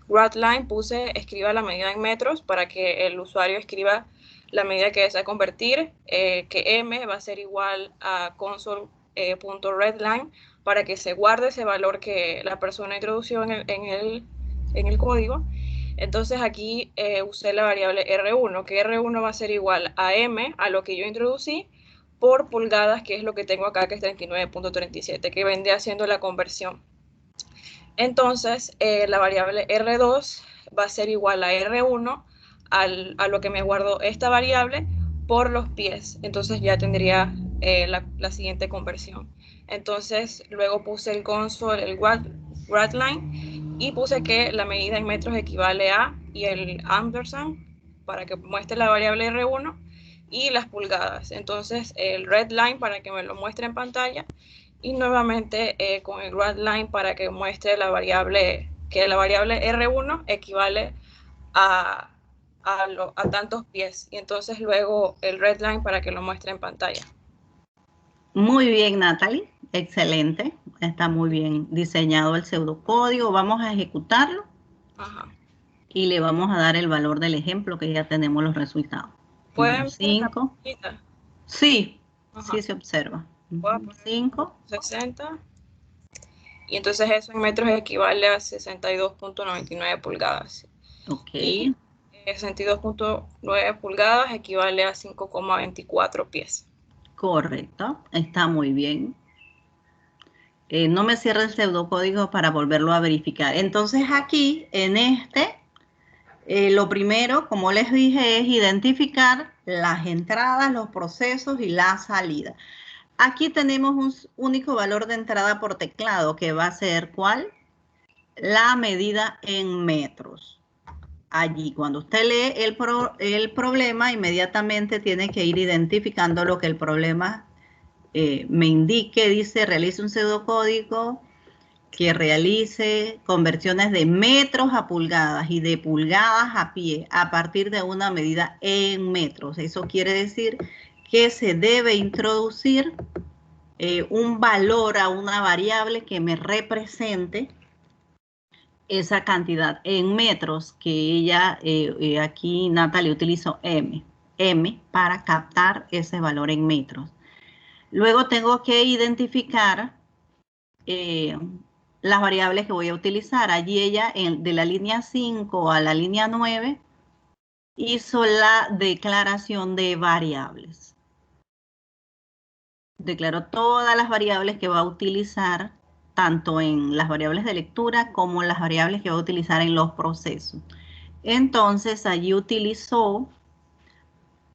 WriteLine puse escriba la medida en metros para que el usuario escriba la medida que desea convertir, que m va a ser igual a console.readline para que se guarde ese valor que la persona introdució en el código. Entonces aquí usé la variable R1, que R1 va a ser igual a m, a lo que yo introducí, por pulgadas, que es lo que tengo acá, que es 39.37, que vendría haciendo la conversión. Entonces la variable R2 va a ser igual a R1, a lo que me guardo esta variable, por los pies. Entonces ya tendría la siguiente conversión. Entonces luego puse el console, el WriteLine, y puse que la medida en metros equivale a, y el ampersand, para que muestre la variable R1, y las pulgadas. Entonces el readline para que me lo muestre en pantalla, y nuevamente con el WriteLine para que muestre la variable, que la variable R1 equivale a tantos pies, y entonces luego el readline para que lo muestre en pantalla. Muy bien, Natalie, excelente, está muy bien diseñado el pseudocódigo. Vamos a ejecutarlo. Ajá. Y le vamos a dar el valor del ejemplo, que ya tenemos los resultados. ¿Pueden ver 5. Sí, Ajá. sí se observa. 5. 60. Y entonces eso en metros equivale a 62.99 pulgadas. Ok. Y 62.9 pulgadas equivale a 5,24 pies. Correcto, está muy bien. No me cierre el pseudocódigo para volverlo a verificar. Entonces aquí, en lo primero, como les dije, es identificar las entradas, los procesos y la salida. Aquí tenemos un único valor de entrada por teclado, que va a ser, ¿cuál? La medida en metros. Allí, cuando usted lee el problema, inmediatamente tiene que ir identificando lo que el problema me indique. Dice, realice un pseudocódigo que realice conversiones de metros a pulgadas y de pulgadas a pie a partir de una medida en metros. Eso quiere decir que se debe introducir un valor a una variable que me represente esa cantidad en metros, que ella, aquí Natalie utilizó m para captar ese valor en metros. Luego tengo que identificar las variables que voy a utilizar. Allí ella, de la línea 5 a la línea 9, hizo la declaración de variables. Declaró todas las variables que va a utilizar, tanto en las variables de lectura como las variables que va a utilizar en los procesos. Entonces, allí utilizó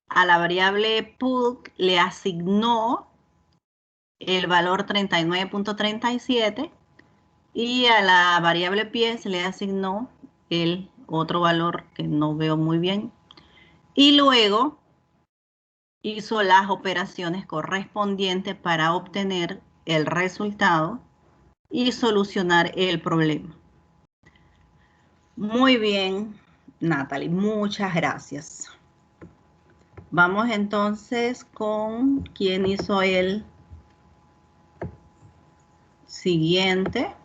a la variable pulg, le asignó el valor 39.37 y a la variable pies le asignó el otro valor que no veo muy bien. Y luego hizo las operaciones correspondientes para obtener el resultado y solucionar el problema. Muy bien, Natalie, muchas gracias. Vamos entonces con quien hizo el siguiente.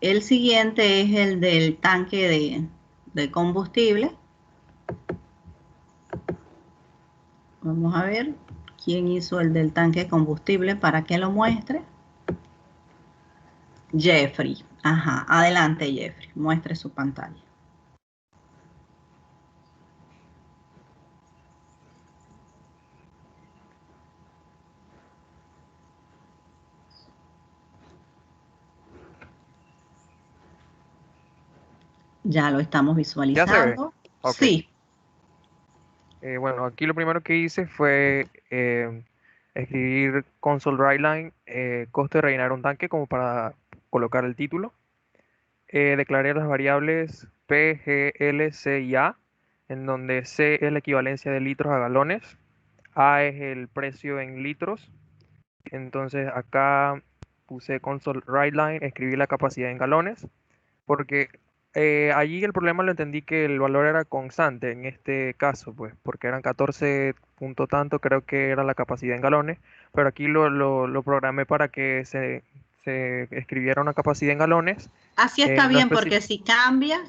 El siguiente es el del tanque de combustible. Vamos a ver quién hizo el del tanque de combustible para que lo muestre. Jeffrey. Ajá, adelante Jeffrey, muestre su pantalla. Ya lo estamos ¿Ya se ve? visualizando. Ok. Sí. Bueno, aquí lo primero que hice fue escribir console writeline, costo de rellenar un tanque como para colocar el título. Declaré las variables P, G, L, C y A, en donde C es la equivalencia de litros a galones, A es el precio en litros. Entonces acá puse console writeline, escribí la capacidad en galones, porque allí el problema lo entendí que el valor era constante en este caso, pues, porque eran 14 punto tanto, creo que era la capacidad en galones, pero aquí lo programé para que se escribiera una capacidad en galones. Así está No bien, porque si cambia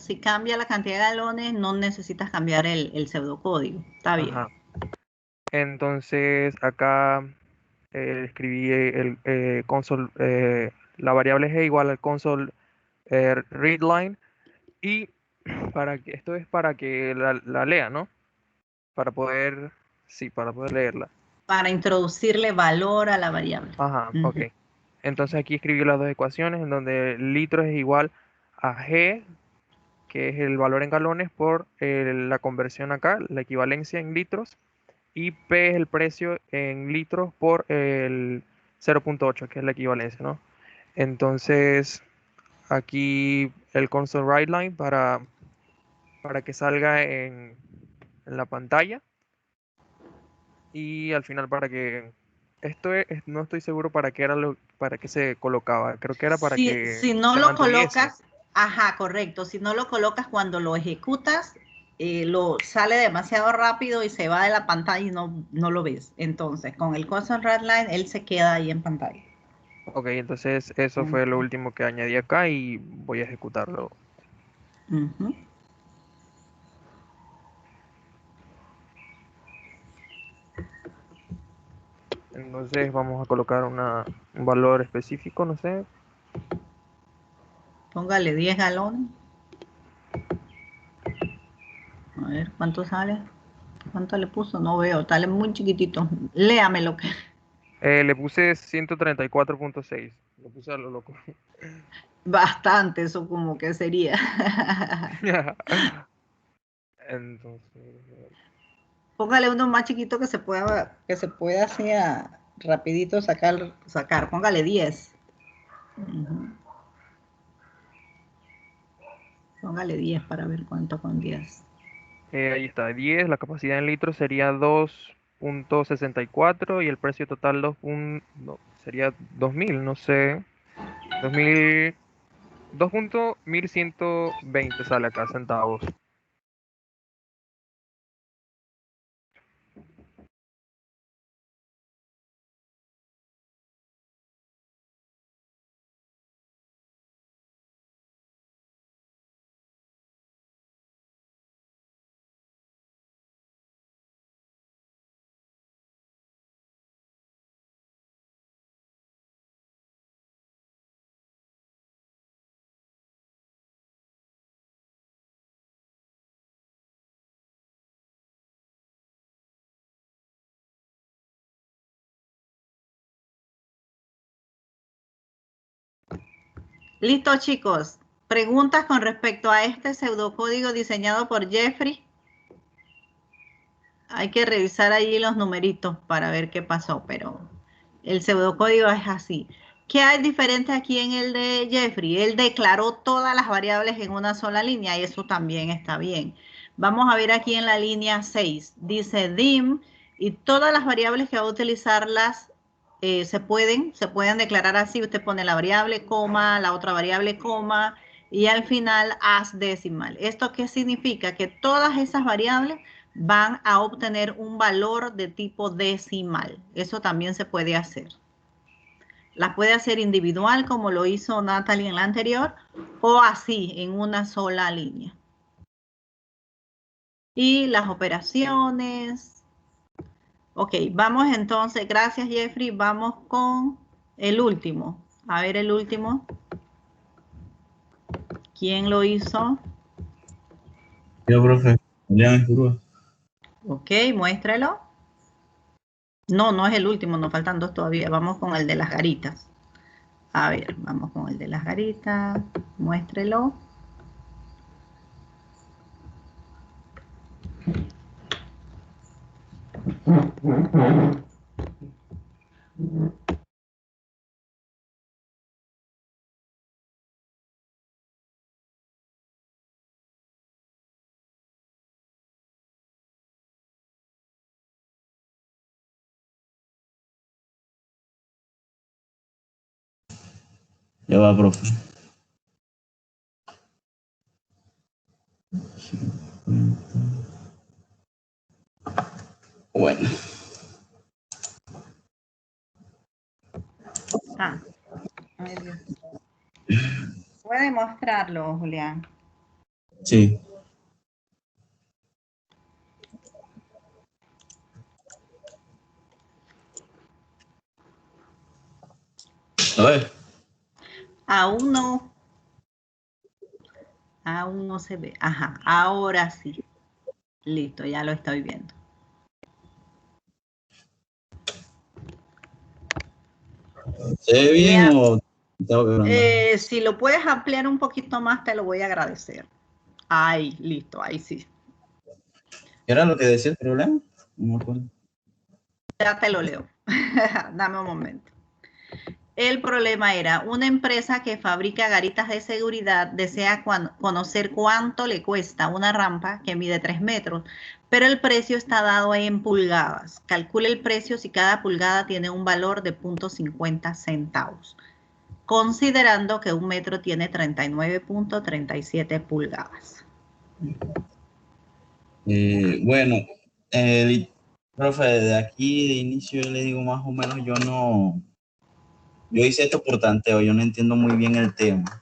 la cantidad de galones, no necesitas cambiar el pseudocódigo. Está bien. Ajá. Entonces acá escribí el console, la variable g igual al console readline, y esto es para que la lea, ¿no? Para poder, sí, para poder leerla. Para introducirle valor a la variable. Ajá, Ujú. ok. Entonces aquí escribí las dos ecuaciones en donde litros es igual a G, que es el valor en galones, por la conversión acá, la equivalencia en litros, y P es el precio en litros por el 0.8, que es la equivalencia, ¿no? Entonces aquí el console writeline para que salga en la pantalla, y al final para que no estoy seguro para qué era para qué se colocaba. Creo que era para que Si no se lo mantuviese. colocas, ajá, correcto. Si no lo colocas cuando lo ejecutas, lo sale demasiado rápido y se va de la pantalla y no lo ves. Entonces, con el console writeline, él se queda ahí en pantalla. Ok, entonces eso fue lo último que añadí acá y voy a ejecutarlo. Ujú. Entonces vamos a colocar un valor específico, no sé. Póngale 10 galones. A ver, ¿cuánto sale? ¿Cuánto le puso? No veo, sale muy chiquitito. Léame lo que... Le puse 134.6. Lo puse a lo loco. Bastante, eso como que sería. Entonces, Póngale uno más chiquito que se pueda así rapidito sacar. Póngale 10. Ujú. Póngale 10 para ver cuánto con 10. ahí está, 10. La capacidad en litros sería 2.64 y el precio total no, sería 2000, no sé. 2000, 2.1120 sale acá, centavos. Listo, chicos. ¿Preguntas con respecto a este pseudocódigo diseñado por Jeffrey? Hay que revisar allí los numeritos para ver qué pasó, pero el pseudocódigo es así. ¿Qué hay diferente aquí en el de Jeffrey? Él declaró todas las variables en una sola línea y eso también está bien. Vamos a ver aquí en la línea 6. Dice dim y todas las variables que va a utilizarlas se pueden declarar así. Usted pone la variable, coma, la otra variable, coma, y al final as decimal. ¿Esto qué significa? Que todas esas variables van a obtener un valor de tipo decimal. Eso también se puede hacer. Las puede hacer individual como lo hizo Natalie en la anterior o así en una sola línea. Y las operaciones. Ok, vamos entonces, gracias Jeffrey, vamos con el último. A ver el último. ¿Quién lo hizo? Yo, profe, Julián Escurúa. Ok, muéstrelo. No, no es el último, nos faltan dos todavía. Vamos con el de las garitas. A ver, vamos con el de las garitas. Muéstrelo. Ya va, profe. Bueno, Ah, ay Dios. Puede mostrarlo, Julián. sí. A ver, Aún no. Aún no se ve. Ajá, ahora sí. Listo, ya lo estoy viendo. ¿se ve bien Julián, o tengo que agrandar? si lo puedes ampliar un poquito más, te lo voy a agradecer. Ahí, listo, ahí sí. ¿Qué era lo que decía el problema? No me acuerdo. Ya te lo leo. Dame un momento. El problema era, una empresa que fabrica garitas de seguridad desea conocer cuánto le cuesta una rampa que mide 3 metros, pero el precio está dado en pulgadas. Calcule el precio si cada pulgada tiene un valor de 0.50 centavos, considerando que un metro tiene 39.37 pulgadas. Bueno, el profe, de aquí de inicio yo le digo más o menos, yo hice esto por tanteo, yo no entiendo muy bien el tema.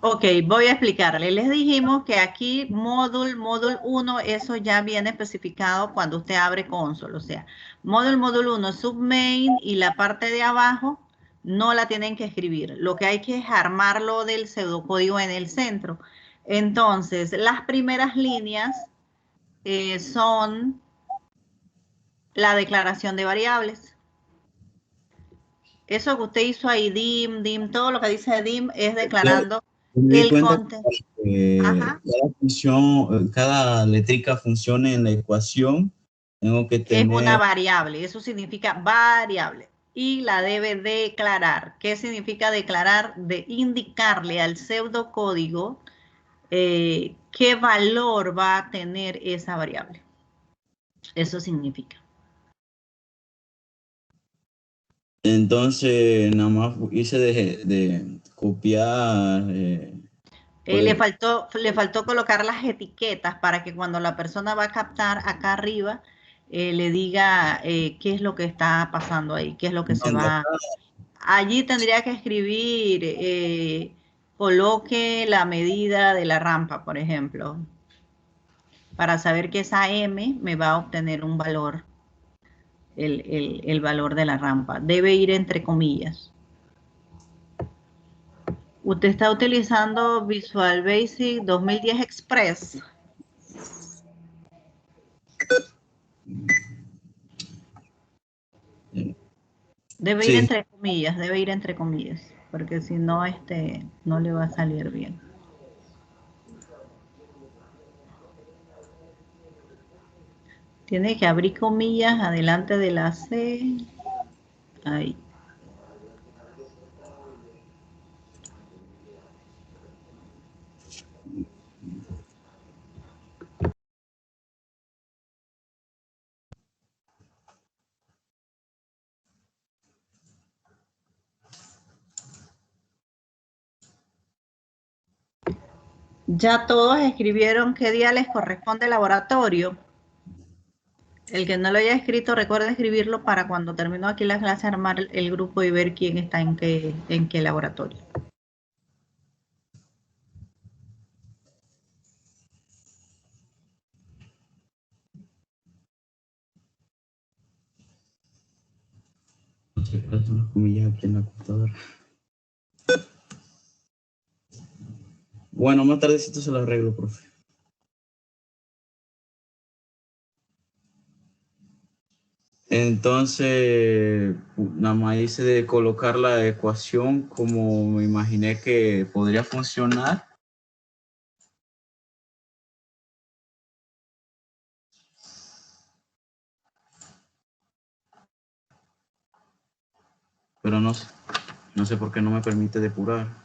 Ok, voy a explicarle. Les dijimos que aquí módulo 1, eso ya viene especificado cuando usted abre console. O sea, módulo 1, submain y la parte de abajo no la tienen que escribir. Lo que hay que es armarlo del pseudocódigo en el centro. Entonces, las primeras líneas son la declaración de variables. Eso que usted hizo ahí, dim, todo lo que dice dim es declarando Me di el cuenta contenido. que cada función, cada letrica funcione en la ecuación, tengo que Es una tener, variable, eso significa variable. Y la debe declarar. ¿Qué significa declarar? De indicarle al pseudocódigo qué valor va a tener esa variable. Eso significa. entonces nada más hice de copiar. Le faltó colocar las etiquetas para que cuando la persona va a captar acá arriba, le diga qué es lo que está pasando ahí, qué es lo que se ¿Dónde va. está? Allí tendría que escribir, coloque la medida de la rampa, por ejemplo, para saber que esa M me va a obtener un valor, el valor de la rampa. Debe ir entre comillas. Usted está utilizando Visual Basic 2010 Express. Debe ir Sí. entre comillas, porque si no, no le va a salir bien. Tiene que abrir comillas adelante de la C. Ahí. Ya todos escribieron qué día les corresponde el laboratorio. El que no lo haya escrito, recuerda escribirlo para cuando termino aquí la clase armar el grupo y ver quién está en qué laboratorio. ¿Cuáles son las comillas aquí en la computadora? Bueno, más tardecito se lo arreglo, profe. Entonces, nada más hice de colocar la ecuación como me imaginé que podría funcionar. pero no sé por qué no me permite depurar.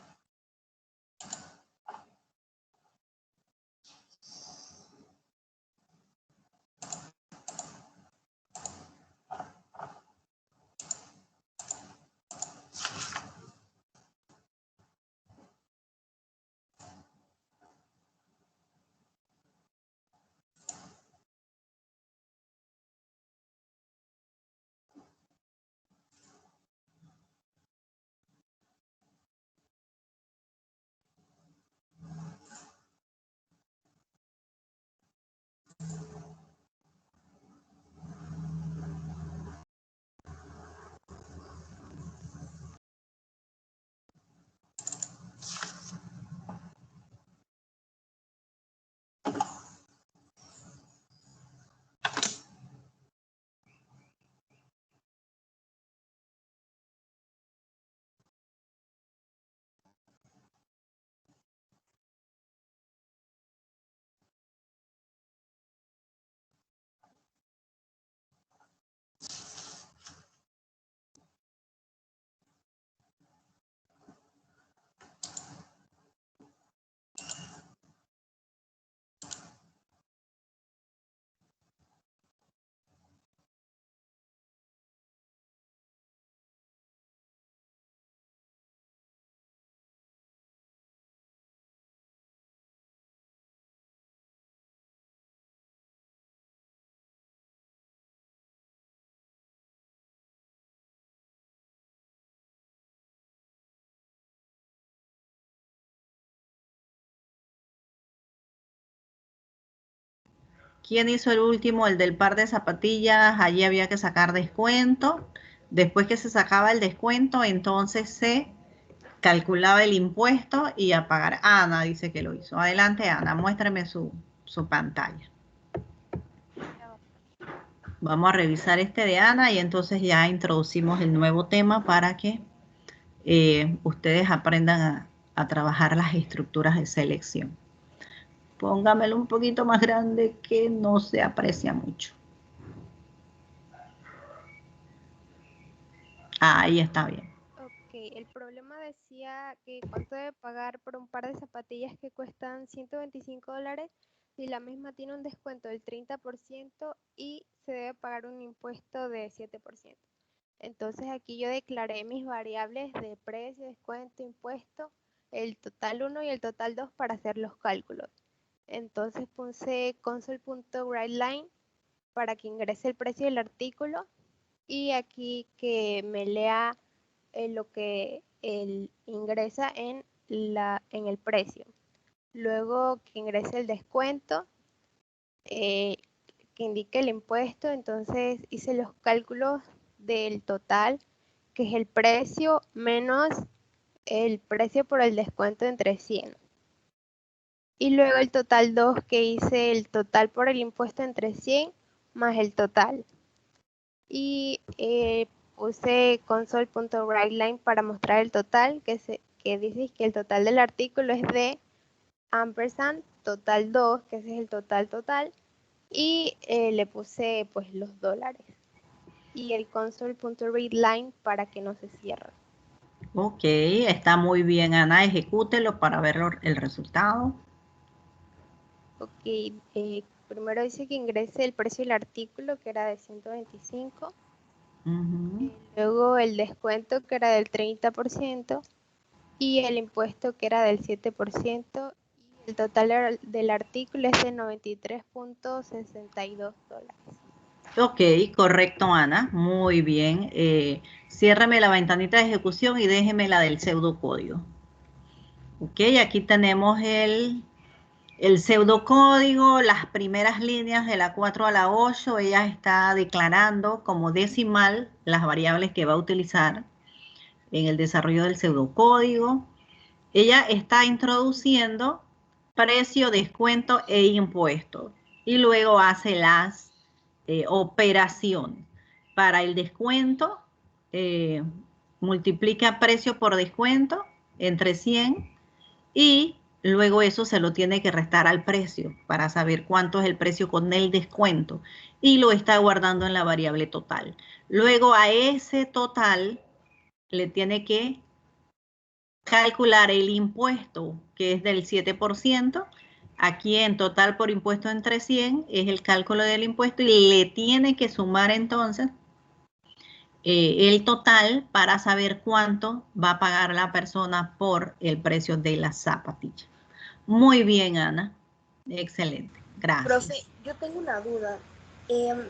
¿Quién hizo el último? El del par de zapatillas. Allí había que sacar descuento. Después que se sacaba el descuento, entonces se calculaba el impuesto y a pagar. Ana dice que lo hizo. Adelante, Ana, muéstrame su pantalla. Vamos a revisar este de Ana y entonces ya introducimos el nuevo tema para que ustedes aprendan a trabajar las estructuras de selección. Póngamelo un poquito más grande que no se aprecia mucho. Ahí está bien. Ok, el problema decía que cuánto debe pagar por un par de zapatillas que cuestan $125 y la misma tiene un descuento del 30% y se debe pagar un impuesto de 7%. Entonces aquí yo declaré mis variables de precio, descuento, impuesto, el total 1 y el total 2 para hacer los cálculos. Entonces puse console.writeLine para que ingrese el precio del artículo y aquí que me lea lo que él ingresa en el precio. Luego que ingrese el descuento, que indique el impuesto. Entonces hice los cálculos del total, que es el precio menos el precio por el descuento entre 100. Y luego el total 2, que hice el total por el impuesto entre 100 más el total. Y puse console.writeLine para mostrar el total, que dice que el total del artículo es de ampersand total 2, que ese es el total, y le puse pues los dólares. Y el console.readline para que no se cierre. Ok, está muy bien, Ana. Ejecútelo para ver el resultado. Ok, primero dice que ingrese el precio del artículo, que era de 125. Luego el descuento, que era del 30%, y el impuesto, que era del 7%, y el total del artículo es de $93.62. Ok, correcto, Ana. Muy bien. Ciérrame la ventanita de ejecución y déjeme la del pseudocódigo. Ok, aquí tenemos el pseudocódigo, las primeras líneas de la 4 a la 8. Ella está declarando como decimal las variables que va a utilizar en el desarrollo del pseudocódigo. Ella está introduciendo precio, descuento e impuesto. Y luego hace las operaciones. Para el descuento, multiplica precio por descuento entre 100 y luego eso se lo tiene que restar al precio para saber cuánto es el precio con el descuento y lo está guardando en la variable total. Luego a ese total le tiene que calcular el impuesto, que es del 7%. Aquí en total por impuesto entre 100 es el cálculo del impuesto y le tiene que sumar entonces el total para saber cuánto va a pagar la persona por el precio de la zapatilla. Muy bien, Ana. Excelente. Gracias. Profe, yo tengo una duda.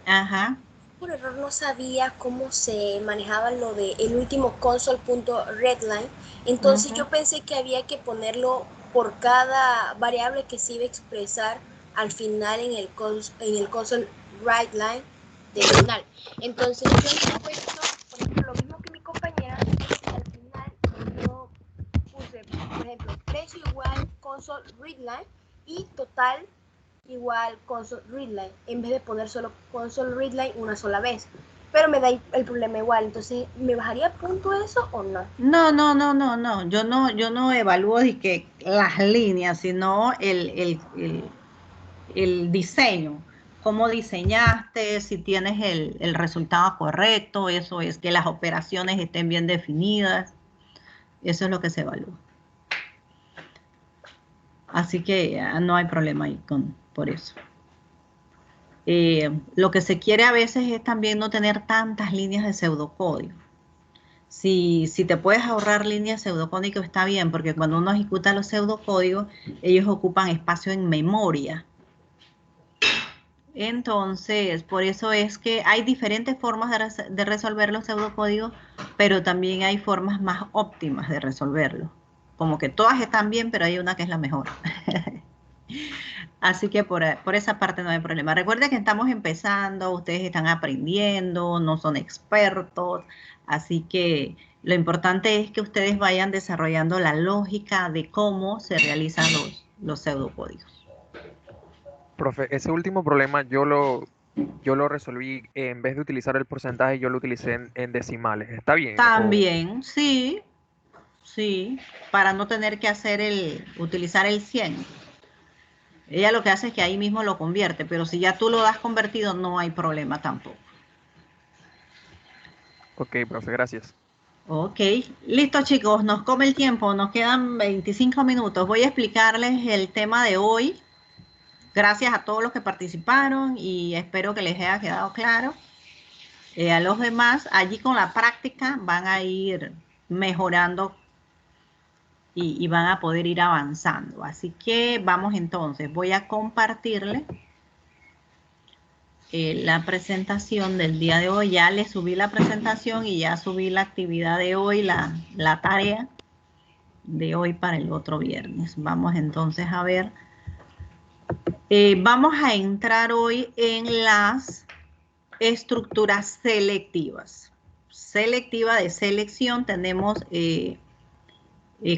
Ajá. Por error no sabía cómo se manejaba lo de el último console.readline. Entonces yo pensé que había que ponerlo por cada variable que se iba a expresar al final en el console writeline del final. Entonces yo he puesto, por ejemplo, lo mismo que mi compañera, al final yo puse, por ejemplo, precio igual console readline y total igual console readline, en vez de poner solo console readline una sola vez. Pero me da el problema igual, entonces, ¿me bajaría punto eso o no? No. Yo no evalúo de que las líneas, sino el diseño. Cómo diseñaste, si tienes el resultado correcto, eso es, que las operaciones estén bien definidas. Eso es lo que se evalúa. Así que no hay problema ahí por eso. Lo que se quiere a veces es también no tener tantas líneas de pseudocódigo. Si te puedes ahorrar líneas pseudocódigos está bien, porque cuando uno ejecuta los pseudocódigos, ellos ocupan espacio en memoria. Entonces, por eso es que hay diferentes formas de resolver los pseudocódigos, pero también hay formas más óptimas de resolverlo. Como que todas están bien, pero hay una que es la mejor. Así que por esa parte no hay problema. Recuerden que estamos empezando, ustedes están aprendiendo, no son expertos, así que lo importante es que ustedes vayan desarrollando la lógica de cómo se realizan los pseudocódigos. Profe, ese último problema yo lo resolví, en vez de utilizar el porcentaje, yo lo utilicé en decimales. ¿Está bien? También, sí, para no tener que utilizar el 100. Ella lo que hace es que ahí mismo lo convierte, pero si ya tú lo das convertido, no hay problema tampoco. Ok, profe, gracias. Ok, listo chicos, nos come el tiempo, nos quedan 25 minutos. Voy a explicarles el tema de hoy. Gracias a todos los que participaron y espero que les haya quedado claro. A los demás, allí con la práctica van a ir mejorando y van a poder ir avanzando. Así que vamos entonces, voy a compartirles la presentación del día de hoy. Ya les subí la presentación y ya subí la actividad de hoy, la tarea de hoy para el otro viernes. Vamos entonces a ver. Vamos a entrar hoy en las estructuras selectivas. Selectiva de selección, tenemos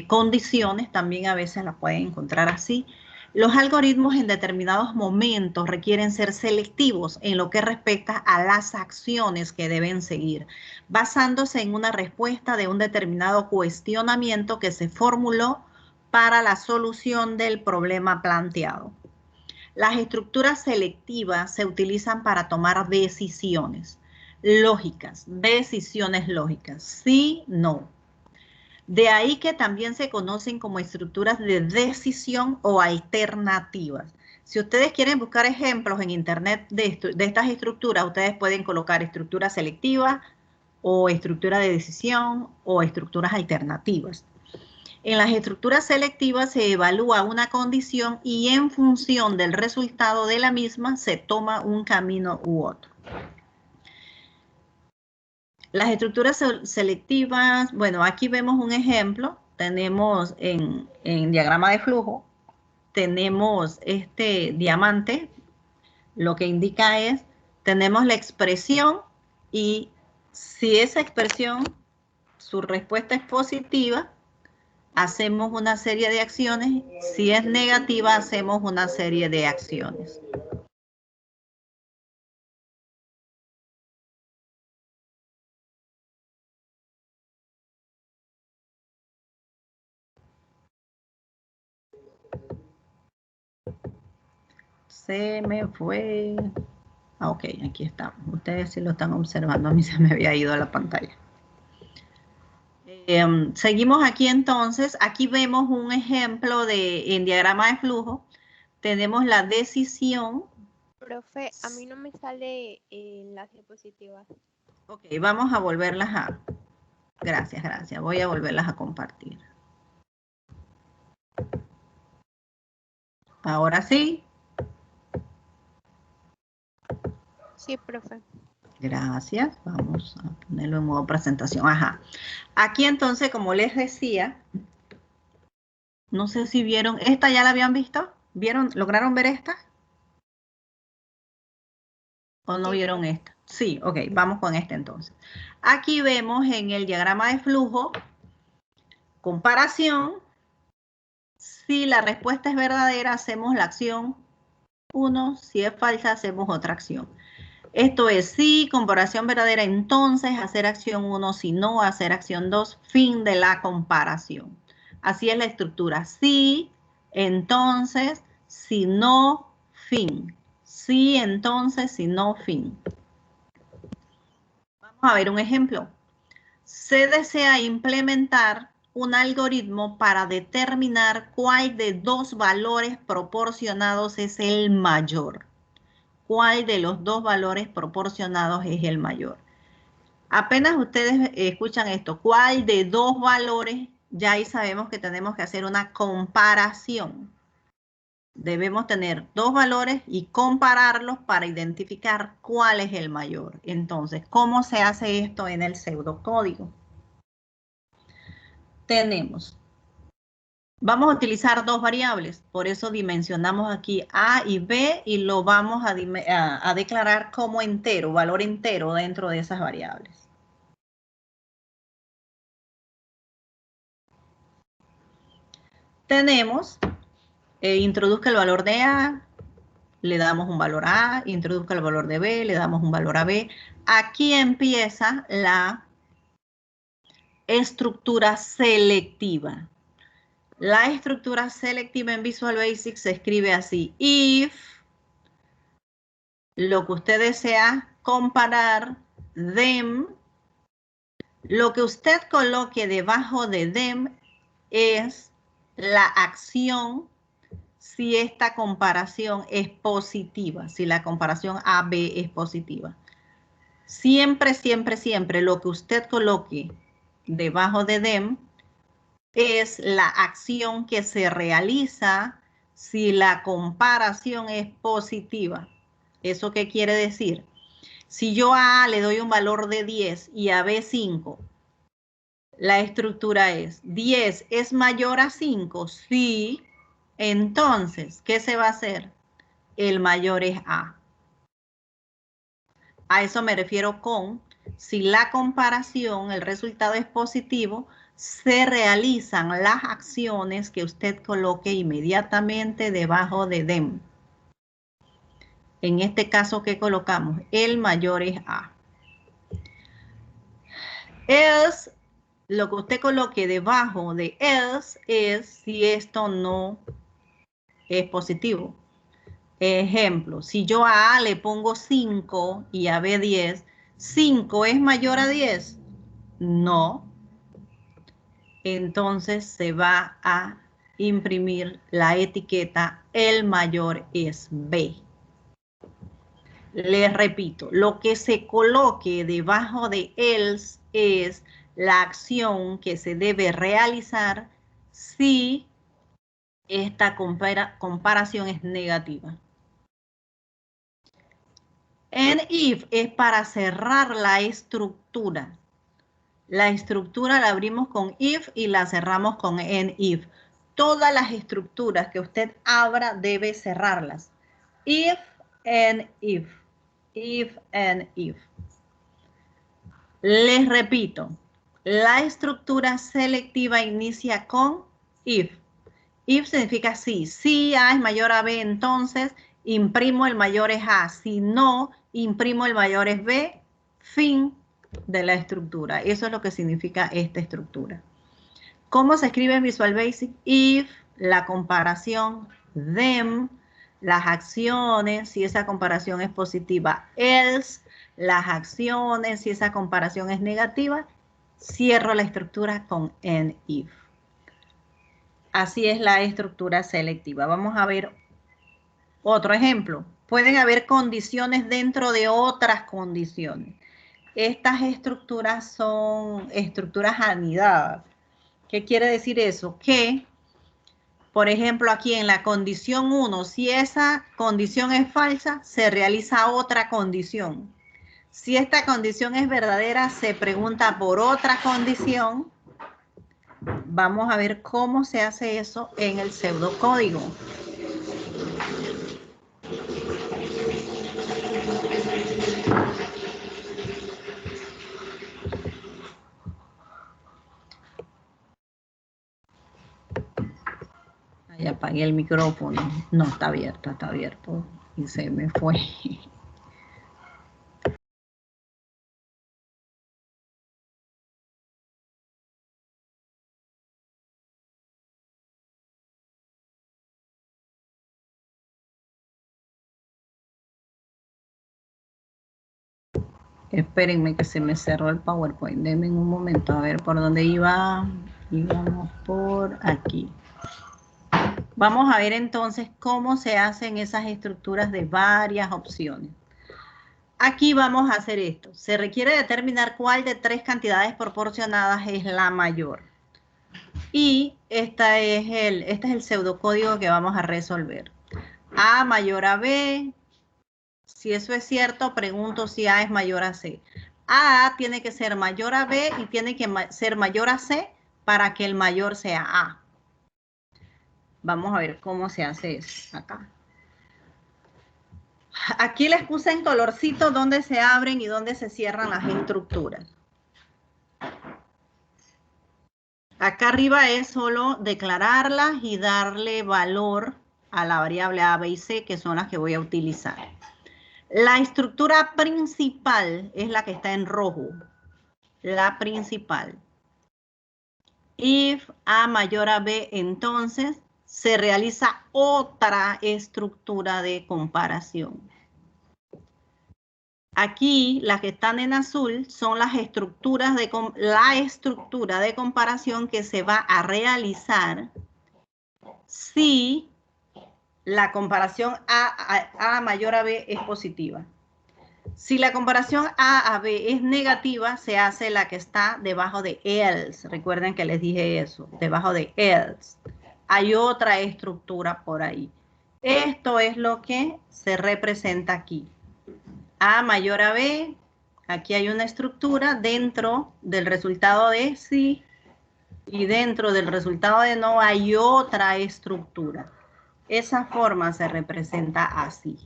condiciones, también a veces las pueden encontrar así. Los algoritmos en determinados momentos requieren ser selectivos en lo que respecta a las acciones que deben seguir, basándose en una respuesta de un determinado cuestionamiento que se formuló para la solución del problema planteado. Las estructuras selectivas se utilizan para tomar decisiones lógicas, sí, no. De ahí que también se conocen como estructuras de decisión o alternativas. Si ustedes quieren buscar ejemplos en internet de estas estructuras, ustedes pueden colocar estructura selectiva o estructura de decisión o estructuras alternativas. En las estructuras selectivas se evalúa una condición y en función del resultado de la misma se toma un camino u otro. Las estructuras selectivas, bueno, aquí vemos un ejemplo. Tenemos en diagrama de flujo, tenemos este diamante. Lo que indica es, tenemos la expresión y si esa expresión, su respuesta es positiva, hacemos una serie de acciones. Si es negativa, hacemos una serie de acciones. Se me fue. Ok, aquí estamos. Ustedes sí lo están observando. A mí se me había ido a la pantalla. Seguimos aquí entonces. Aquí vemos un ejemplo en diagrama de flujo. Tenemos la decisión. Profe, a mí no me sale en las diapositivas. Ok, vamos a volverlas a... Gracias, gracias. Voy a volverlas a compartir. Ahora sí. Sí, profe. Gracias. Vamos a ponerlo en modo presentación. Ajá. Aquí entonces, como les decía, no sé si vieron, ¿esta ya la habían visto? ¿Vieron? ¿Lograron ver esta? ¿O no Sí, vieron profe. esta? Sí, ok, vamos con esta entonces. Aquí vemos en el diagrama de flujo, comparación. Si la respuesta es verdadera, hacemos la acción 1. Si es falsa, hacemos otra acción. Esto es sí, comparación verdadera, entonces hacer acción 1, si no, hacer acción 2, fin de la comparación. Así es la estructura. Sí, entonces, si no, fin. Sí, entonces, si no, fin. Vamos a ver un ejemplo. Se desea implementar un algoritmo para determinar cuál de dos valores proporcionados es el mayor. ¿Cuál de los dos valores proporcionados es el mayor? Apenas ustedes escuchan esto, ¿cuál de dos valores? Ya ahí sabemos que tenemos que hacer una comparación. Debemos tener dos valores y compararlos para identificar cuál es el mayor. Entonces, ¿cómo se hace esto en el pseudocódigo? Vamos a utilizar dos variables, por eso dimensionamos aquí A y B y lo vamos a declarar como entero, valor entero dentro de esas variables. Tenemos, introduzca el valor de A, le damos un valor a A, introduzca el valor de B, le damos un valor a B. Aquí empieza la estructura selectiva. La estructura selectiva en Visual Basic se escribe así: if lo que usted desea comparar, them, lo que usted coloque debajo de them es la acción si esta comparación es positiva, si la comparación A-B es positiva. Siempre, siempre, siempre lo que usted coloque debajo de them es la acción que se realiza si la comparación es positiva. ¿Eso qué quiere decir? Si yo a A le doy un valor de 10 y a B 5, la estructura es 10 es mayor a 5, sí, entonces, ¿qué se va a hacer? El mayor es A. A eso me refiero con, si la comparación, el resultado es positivo, se realizan las acciones que usted coloque inmediatamente debajo de them. En este caso, ¿qué colocamos? El mayor es A. Else, lo que usted coloque debajo de else es si esto no es positivo. Ejemplo, si yo a A le pongo 5 y a B 10, ¿5 es mayor a 10? No. Entonces se va a imprimir la etiqueta el mayor es B. Les repito, lo que se coloque debajo de else es la acción que se debe realizar si esta comparación es negativa. And if es para cerrar la estructura. La estructura la abrimos con if y la cerramos con and if. Todas las estructuras que usted abra debe cerrarlas. If and if. If and if. Les repito, la estructura selectiva inicia con if. If significa sí. Si A es mayor a B, entonces imprimo el mayor es A. Si no, imprimo el mayor es B. Fin de la estructura. Eso es lo que significa esta estructura. ¿Cómo se escribe en Visual Basic? If, la comparación, them, las acciones, si esa comparación es positiva, else, las acciones, si esa comparación es negativa, cierro la estructura con end if. Así es la estructura selectiva. Vamos a ver otro ejemplo. Pueden haber condiciones dentro de otras condiciones. Estas estructuras son estructuras anidadas. ¿Qué quiere decir eso? Que, por ejemplo, aquí en la condición 1, si esa condición es falsa, se realiza otra condición. Si esta condición es verdadera, se pregunta por otra condición. Vamos a ver cómo se hace eso en el pseudocódigo. Ahí apagué el micrófono. No, está abierto. Y se me fue. Espérenme que se me cerró el PowerPoint. Denme un momento a ver por dónde iba. Íbamos por aquí. Vamos a ver entonces cómo se hacen esas estructuras de varias opciones. Aquí vamos a hacer esto. Se requiere determinar cuál de tres cantidades proporcionadas es la mayor. Y este es el pseudocódigo que vamos a resolver. A mayor a B. Si eso es cierto, pregunto si A es mayor a C. A tiene que ser mayor a B y tiene que ser mayor a C para que el mayor sea A. Vamos a ver cómo se hace eso acá. Aquí les puse en colorcito dónde se abren y dónde se cierran las estructuras. Acá arriba es solo declararlas y darle valor a la variable A, B y C, que son las que voy a utilizar. La estructura principal es la que está en rojo. La principal. If A mayor a B, entonces se realiza otra estructura de comparación. Aquí, las que están en azul son las estructuras la estructura de comparación que se va a realizar si la comparación A mayor a B es positiva. Si la comparación A a B es negativa, se hace la que está debajo de else. Recuerden que les dije eso, debajo de else. Hay otra estructura por ahí. Esto es lo que se representa aquí. A mayor a B, aquí hay una estructura dentro del resultado de sí y dentro del resultado de no hay otra estructura. Esa forma se representa así.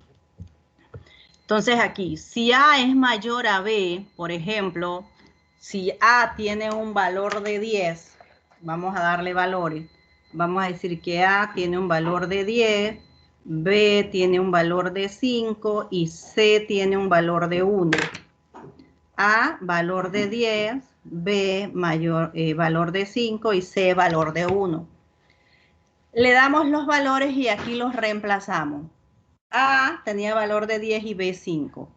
Entonces aquí, si A es mayor a B, por ejemplo, si A tiene un valor de 10, vamos a darle valores. Vamos a decir que A tiene un valor de 10, B tiene un valor de 5 y C tiene un valor de 1. A, valor de 10, B, valor de 5 y C, valor de 1. Le damos los valores y aquí los reemplazamos. A tenía valor de 10 y B 5.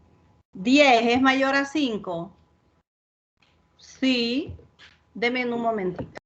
10 es mayor a 5. Sí. Deme un momentito.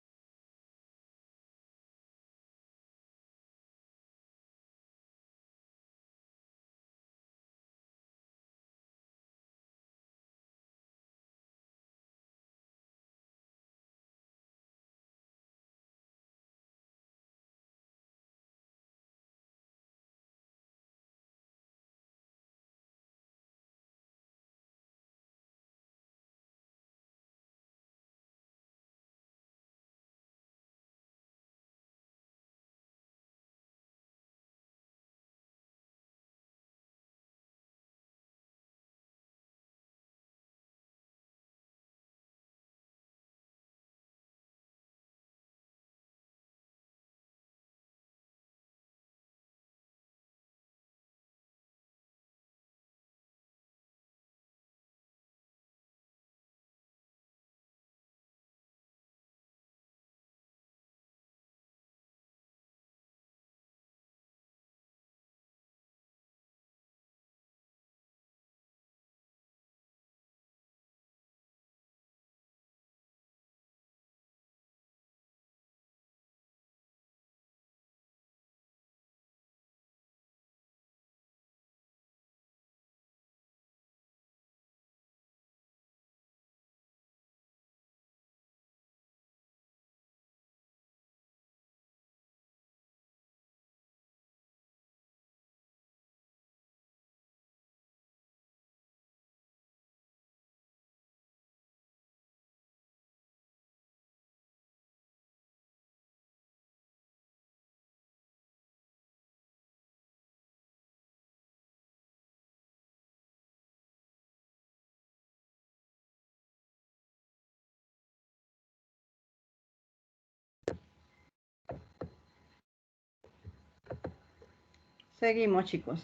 Seguimos, chicos.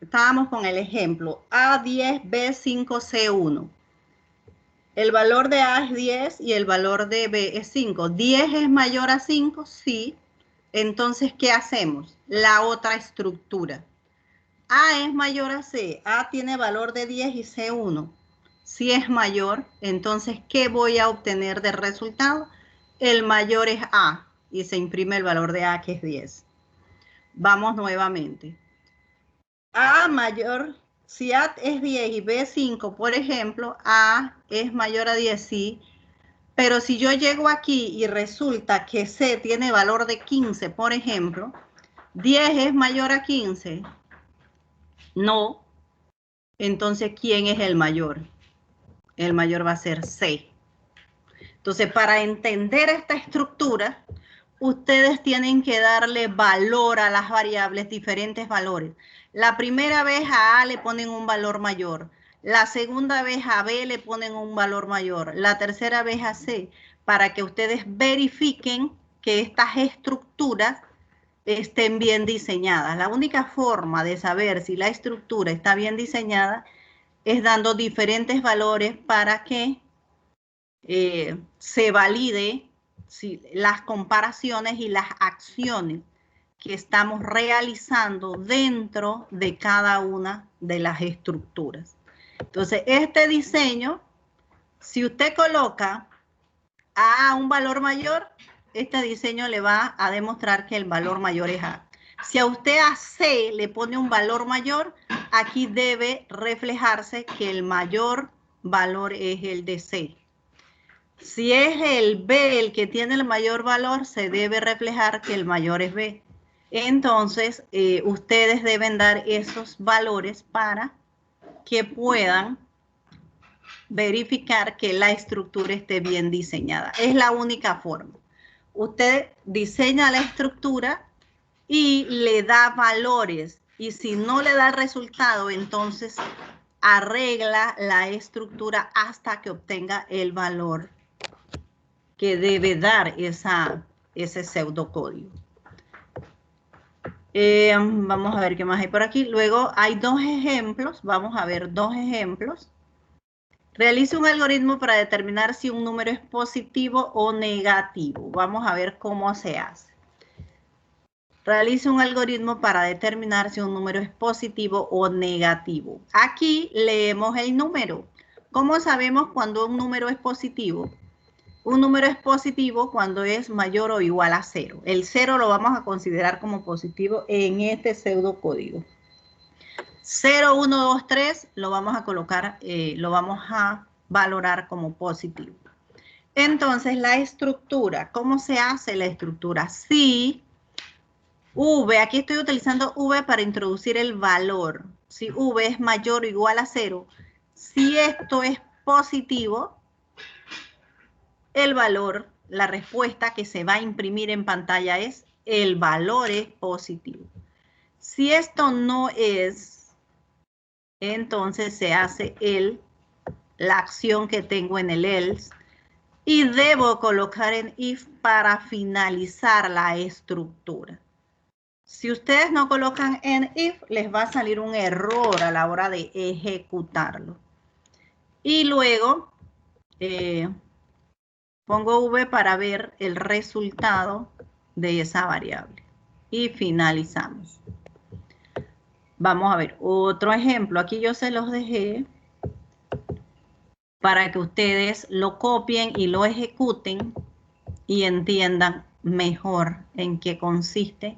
Estábamos con el ejemplo A10, B5, C1. El valor de A es 10 y el valor de B es 5. ¿10 es mayor a 5? Sí. Entonces, ¿qué hacemos? La otra estructura. A es mayor a C. A tiene valor de 10 y C1. Si es mayor, entonces, ¿qué voy a obtener de resultado? El mayor es A y se imprime el valor de A, que es 10. Vamos nuevamente. A mayor, si A es 10 y B 5, por ejemplo, A es mayor a 10, sí. Pero si yo llego aquí y resulta que C tiene valor de 15, por ejemplo, 10 es mayor a 15. No. Entonces, ¿quién es el mayor? El mayor va a ser C. Entonces, para entender esta estructura, ustedes tienen que darle valor a las variables, diferentes valores. La primera vez a A le ponen un valor mayor. La segunda vez a B le ponen un valor mayor. La tercera vez a C, para que ustedes verifiquen que estas estructuras estén bien diseñadas. La única forma de saber si la estructura está bien diseñada es dando diferentes valores para que se valide las comparaciones y las acciones que estamos realizando dentro de cada una de las estructuras. Entonces, este diseño, si usted coloca A un valor mayor, este diseño le va a demostrar que el valor mayor es A. Si a usted a C le pone un valor mayor, aquí debe reflejarse que el mayor valor es el de C. Si es el B el que tiene el mayor valor, se debe reflejar que el mayor es B. Entonces, ustedes deben dar esos valores para que puedan verificar que la estructura esté bien diseñada. Es la única forma. Usted diseña la estructura y le da valores. Y si no le da el resultado, entonces arregla la estructura hasta que obtenga el valor que debe dar ese pseudocódigo. Vamos a ver qué más hay por aquí. Luego hay dos ejemplos. Vamos a ver dos ejemplos. Realice un algoritmo para determinar si un número es positivo o negativo. Vamos a ver cómo se hace. Realice un algoritmo para determinar si un número es positivo o negativo. Aquí leemos el número. ¿Cómo sabemos cuando un número es positivo? Un número es positivo cuando es mayor o igual a 0. El 0 lo vamos a considerar como positivo en este pseudocódigo. 0, 1, 2, 3 lo vamos a colocar, lo vamos a valorar como positivo. Entonces, la estructura, ¿cómo se hace la estructura? Si V, aquí estoy utilizando V para introducir el valor. Si V es mayor o igual a 0, si esto es positivo, el valor, la respuesta que se va a imprimir en pantalla es el valor es positivo. Si esto no es, entonces se hace la acción que tengo en el else y debo colocar en if para finalizar la estructura. Si ustedes no colocan en if, les va a salir un error a la hora de ejecutarlo. Y luego pongo V para ver el resultado de esa variable. Y finalizamos. Vamos a ver otro ejemplo. Aquí yo se los dejé para que ustedes lo copien y lo ejecuten y entiendan mejor en qué consiste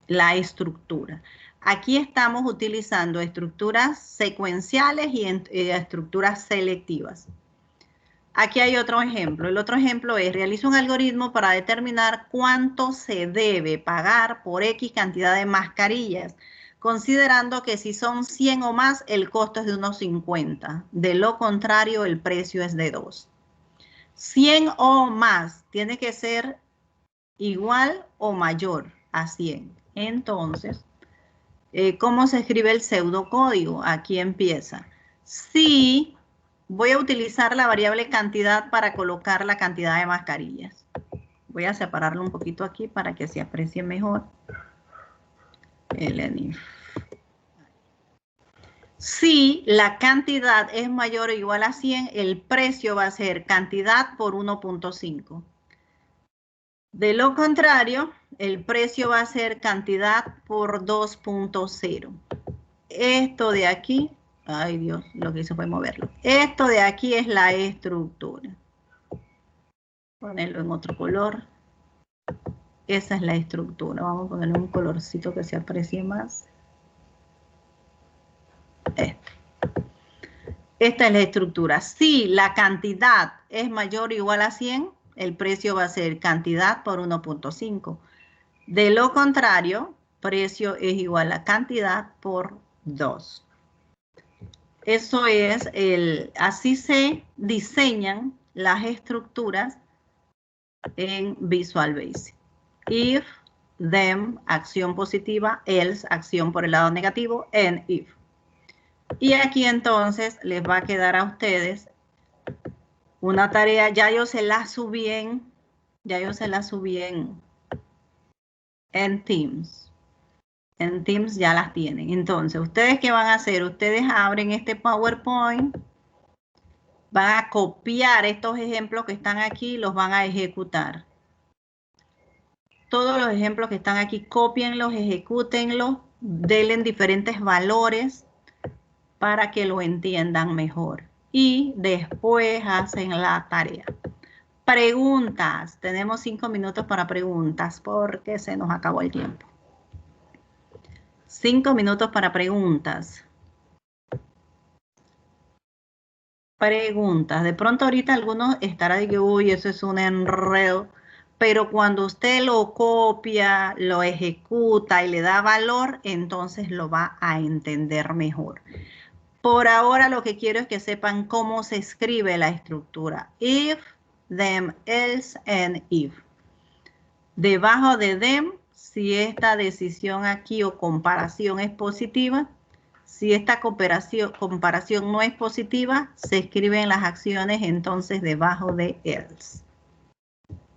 la estructura. Aquí estamos utilizando estructuras secuenciales y estructuras selectivas. Aquí hay otro ejemplo. El otro ejemplo es, realiza un algoritmo para determinar cuánto se debe pagar por X cantidad de mascarillas, considerando que si son 100 o más, el costo es de unos 50. De lo contrario, el precio es de 2. 100 o más tiene que ser igual o mayor a 100. Entonces, ¿cómo se escribe el pseudocódigo? Aquí empieza. Si voy a utilizar la variable cantidad para colocar la cantidad de mascarillas. Voy a separarlo un poquito aquí para que se aprecie mejor. LNIF. Si la cantidad es mayor o igual a 100, el precio va a ser cantidad por 1.5. De lo contrario, el precio va a ser cantidad por 2.0. Esto de aquí, ay Dios, lo que hizo fue moverlo. Esto de aquí es la estructura. Ponerlo en otro color. Esa es la estructura. Vamos a ponerle un colorcito que se aprecie más. Esta es la estructura. Si la cantidad es mayor o igual a 100, el precio va a ser cantidad por 1.5. De lo contrario, precio es igual a cantidad por 2. Eso es así se diseñan las estructuras en Visual Basic. If, then, acción positiva, else, acción por el lado negativo, and if. Y aquí entonces les va a quedar a ustedes una tarea, ya yo se la subí en Teams. En Teams ya las tienen. Entonces, ¿ustedes qué van a hacer? Ustedes abren este PowerPoint, van a copiar estos ejemplos que están aquí, los van a ejecutar. Todos los ejemplos que están aquí, cópienlos, ejecútenlos, denle diferentes valores para que lo entiendan mejor. Y después hacen la tarea. Preguntas. Tenemos 5 minutos para preguntas porque se nos acabó el tiempo. 5 minutos para preguntas. Preguntas. De pronto ahorita algunos estarán de que, uy, eso es un enredo. Pero cuando usted lo copia, lo ejecuta y le da valor, entonces lo va a entender mejor. Por ahora lo que quiero es que sepan cómo se escribe la estructura. If, them, else, and if. Debajo de them, si esta decisión aquí o comparación es positiva, si esta comparación no es positiva, se escriben las acciones entonces debajo de else.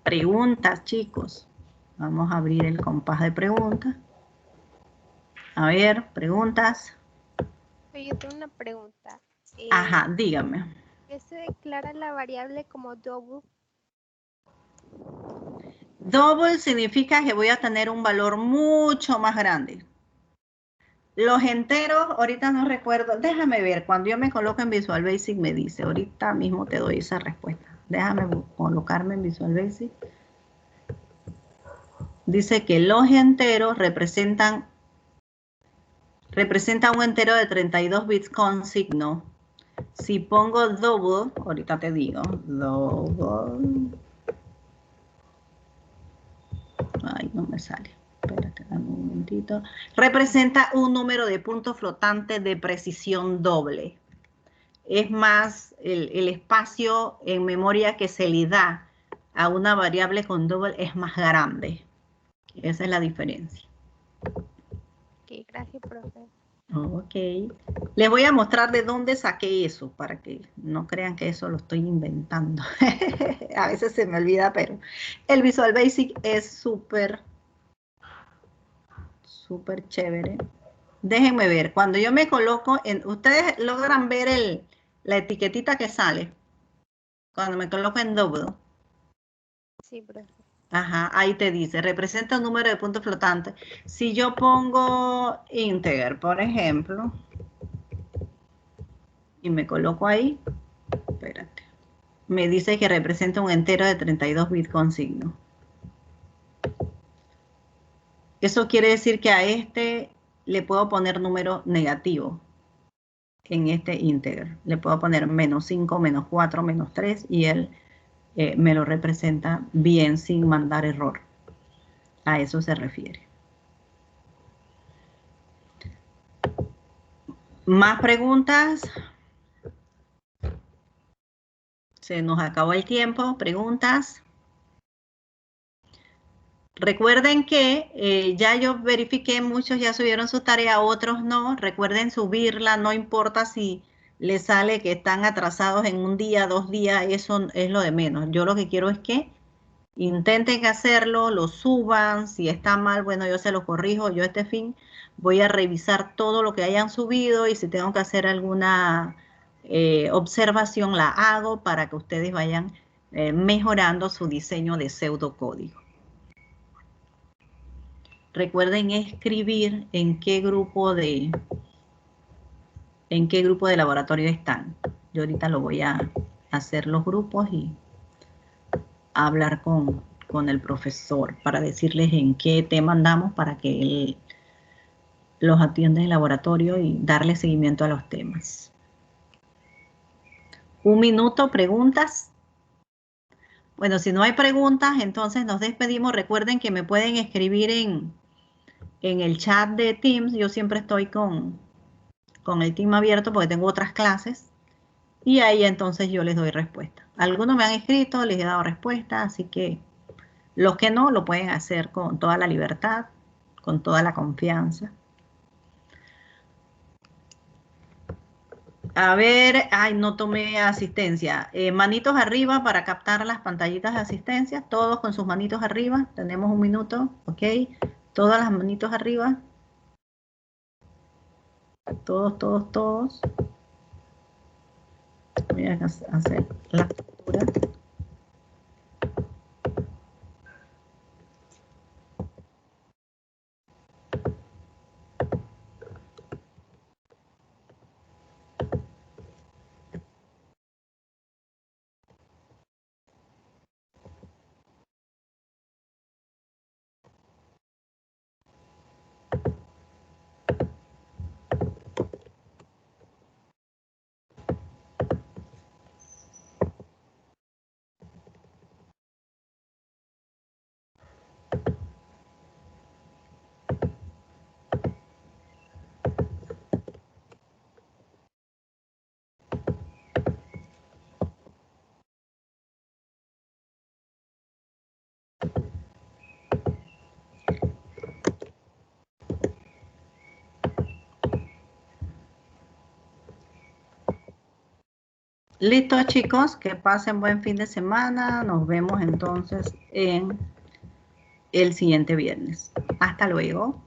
Preguntas, chicos. Vamos a abrir el compás de preguntas. A ver, preguntas. Yo tengo una pregunta. Ajá, dígame. ¿Qué se declara la variable como double? Double significa que voy a tener un valor mucho más grande. Los enteros, ahorita no recuerdo. Déjame ver, cuando yo me coloco en Visual Basic me dice, ahorita mismo te doy esa respuesta. Déjame colocarme en Visual Basic. Dice que los enteros representan un entero de 32 bits con signo. Si pongo double, ahorita te digo, double. Ay, no me sale. Espérate, dame un momentito. Representa un número de puntos flotantes de precisión doble. Es más, el espacio en memoria que se le da a una variable con double es más grande. Esa es la diferencia. Ok, gracias, profe. Ok. Les voy a mostrar de dónde saqué eso, para que no crean que eso lo estoy inventando. A veces se me olvida, pero el Visual Basic es súper chévere. Déjenme ver, cuando yo me coloco en... ¿Ustedes logran ver la etiquetita que sale? Cuando me coloco en double. Sí, profe. Ajá, ahí te dice, representa un número de puntos flotantes. Si yo pongo integer, por ejemplo, y me coloco ahí, espérate, me dice que representa un entero de 32 bits con signo. Eso quiere decir que a este le puedo poner número negativo en este integer. Le puedo poner menos 5, menos 4, menos 3 y él me lo representa bien sin mandar error. A eso se refiere. ¿Más preguntas? Se nos acabó el tiempo. ¿Preguntas? Recuerden que ya yo verifiqué, muchos ya subieron su tarea, otros no. Recuerden subirla, no importa si les sale que están atrasados en un día, 2 días, eso es lo de menos. Yo lo que quiero es que intenten hacerlo, lo suban, si está mal, bueno, yo se lo corrijo, yo este fin voy a revisar todo lo que hayan subido y si tengo que hacer alguna observación la hago para que ustedes vayan mejorando su diseño de pseudocódigo. Recuerden escribir en qué grupo de laboratorio están. Yo ahorita lo voy a hacer los grupos y a hablar con el profesor para decirles en qué tema andamos para que él los atienda en el laboratorio y darle seguimiento a los temas. 1 minuto, preguntas. Bueno, si no hay preguntas, entonces nos despedimos. Recuerden que me pueden escribir en el chat de Teams. Yo siempre estoy con el Team abierto porque tengo otras clases. Y ahí entonces yo les doy respuesta. Algunos me han escrito, les he dado respuesta, así que los que no, lo pueden hacer con toda la libertad, con toda la confianza. A ver, ay, no tomé asistencia. Manitos arriba para captar las pantallitas de asistencia. Todos con sus manitos arriba. Tenemos 1 minuto, ¿ok? Todas las manitos arriba. Todos, todos, todos. Voy a hacer la captura. Listo, chicos, que pasen buen fin de semana. Nos vemos entonces en el siguiente viernes. Hasta luego.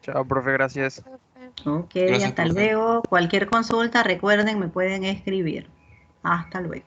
Chao, profe, gracias. Ok, Gracias, hasta profe. luego. Cualquier consulta, recuerden, me pueden escribir. Hasta luego.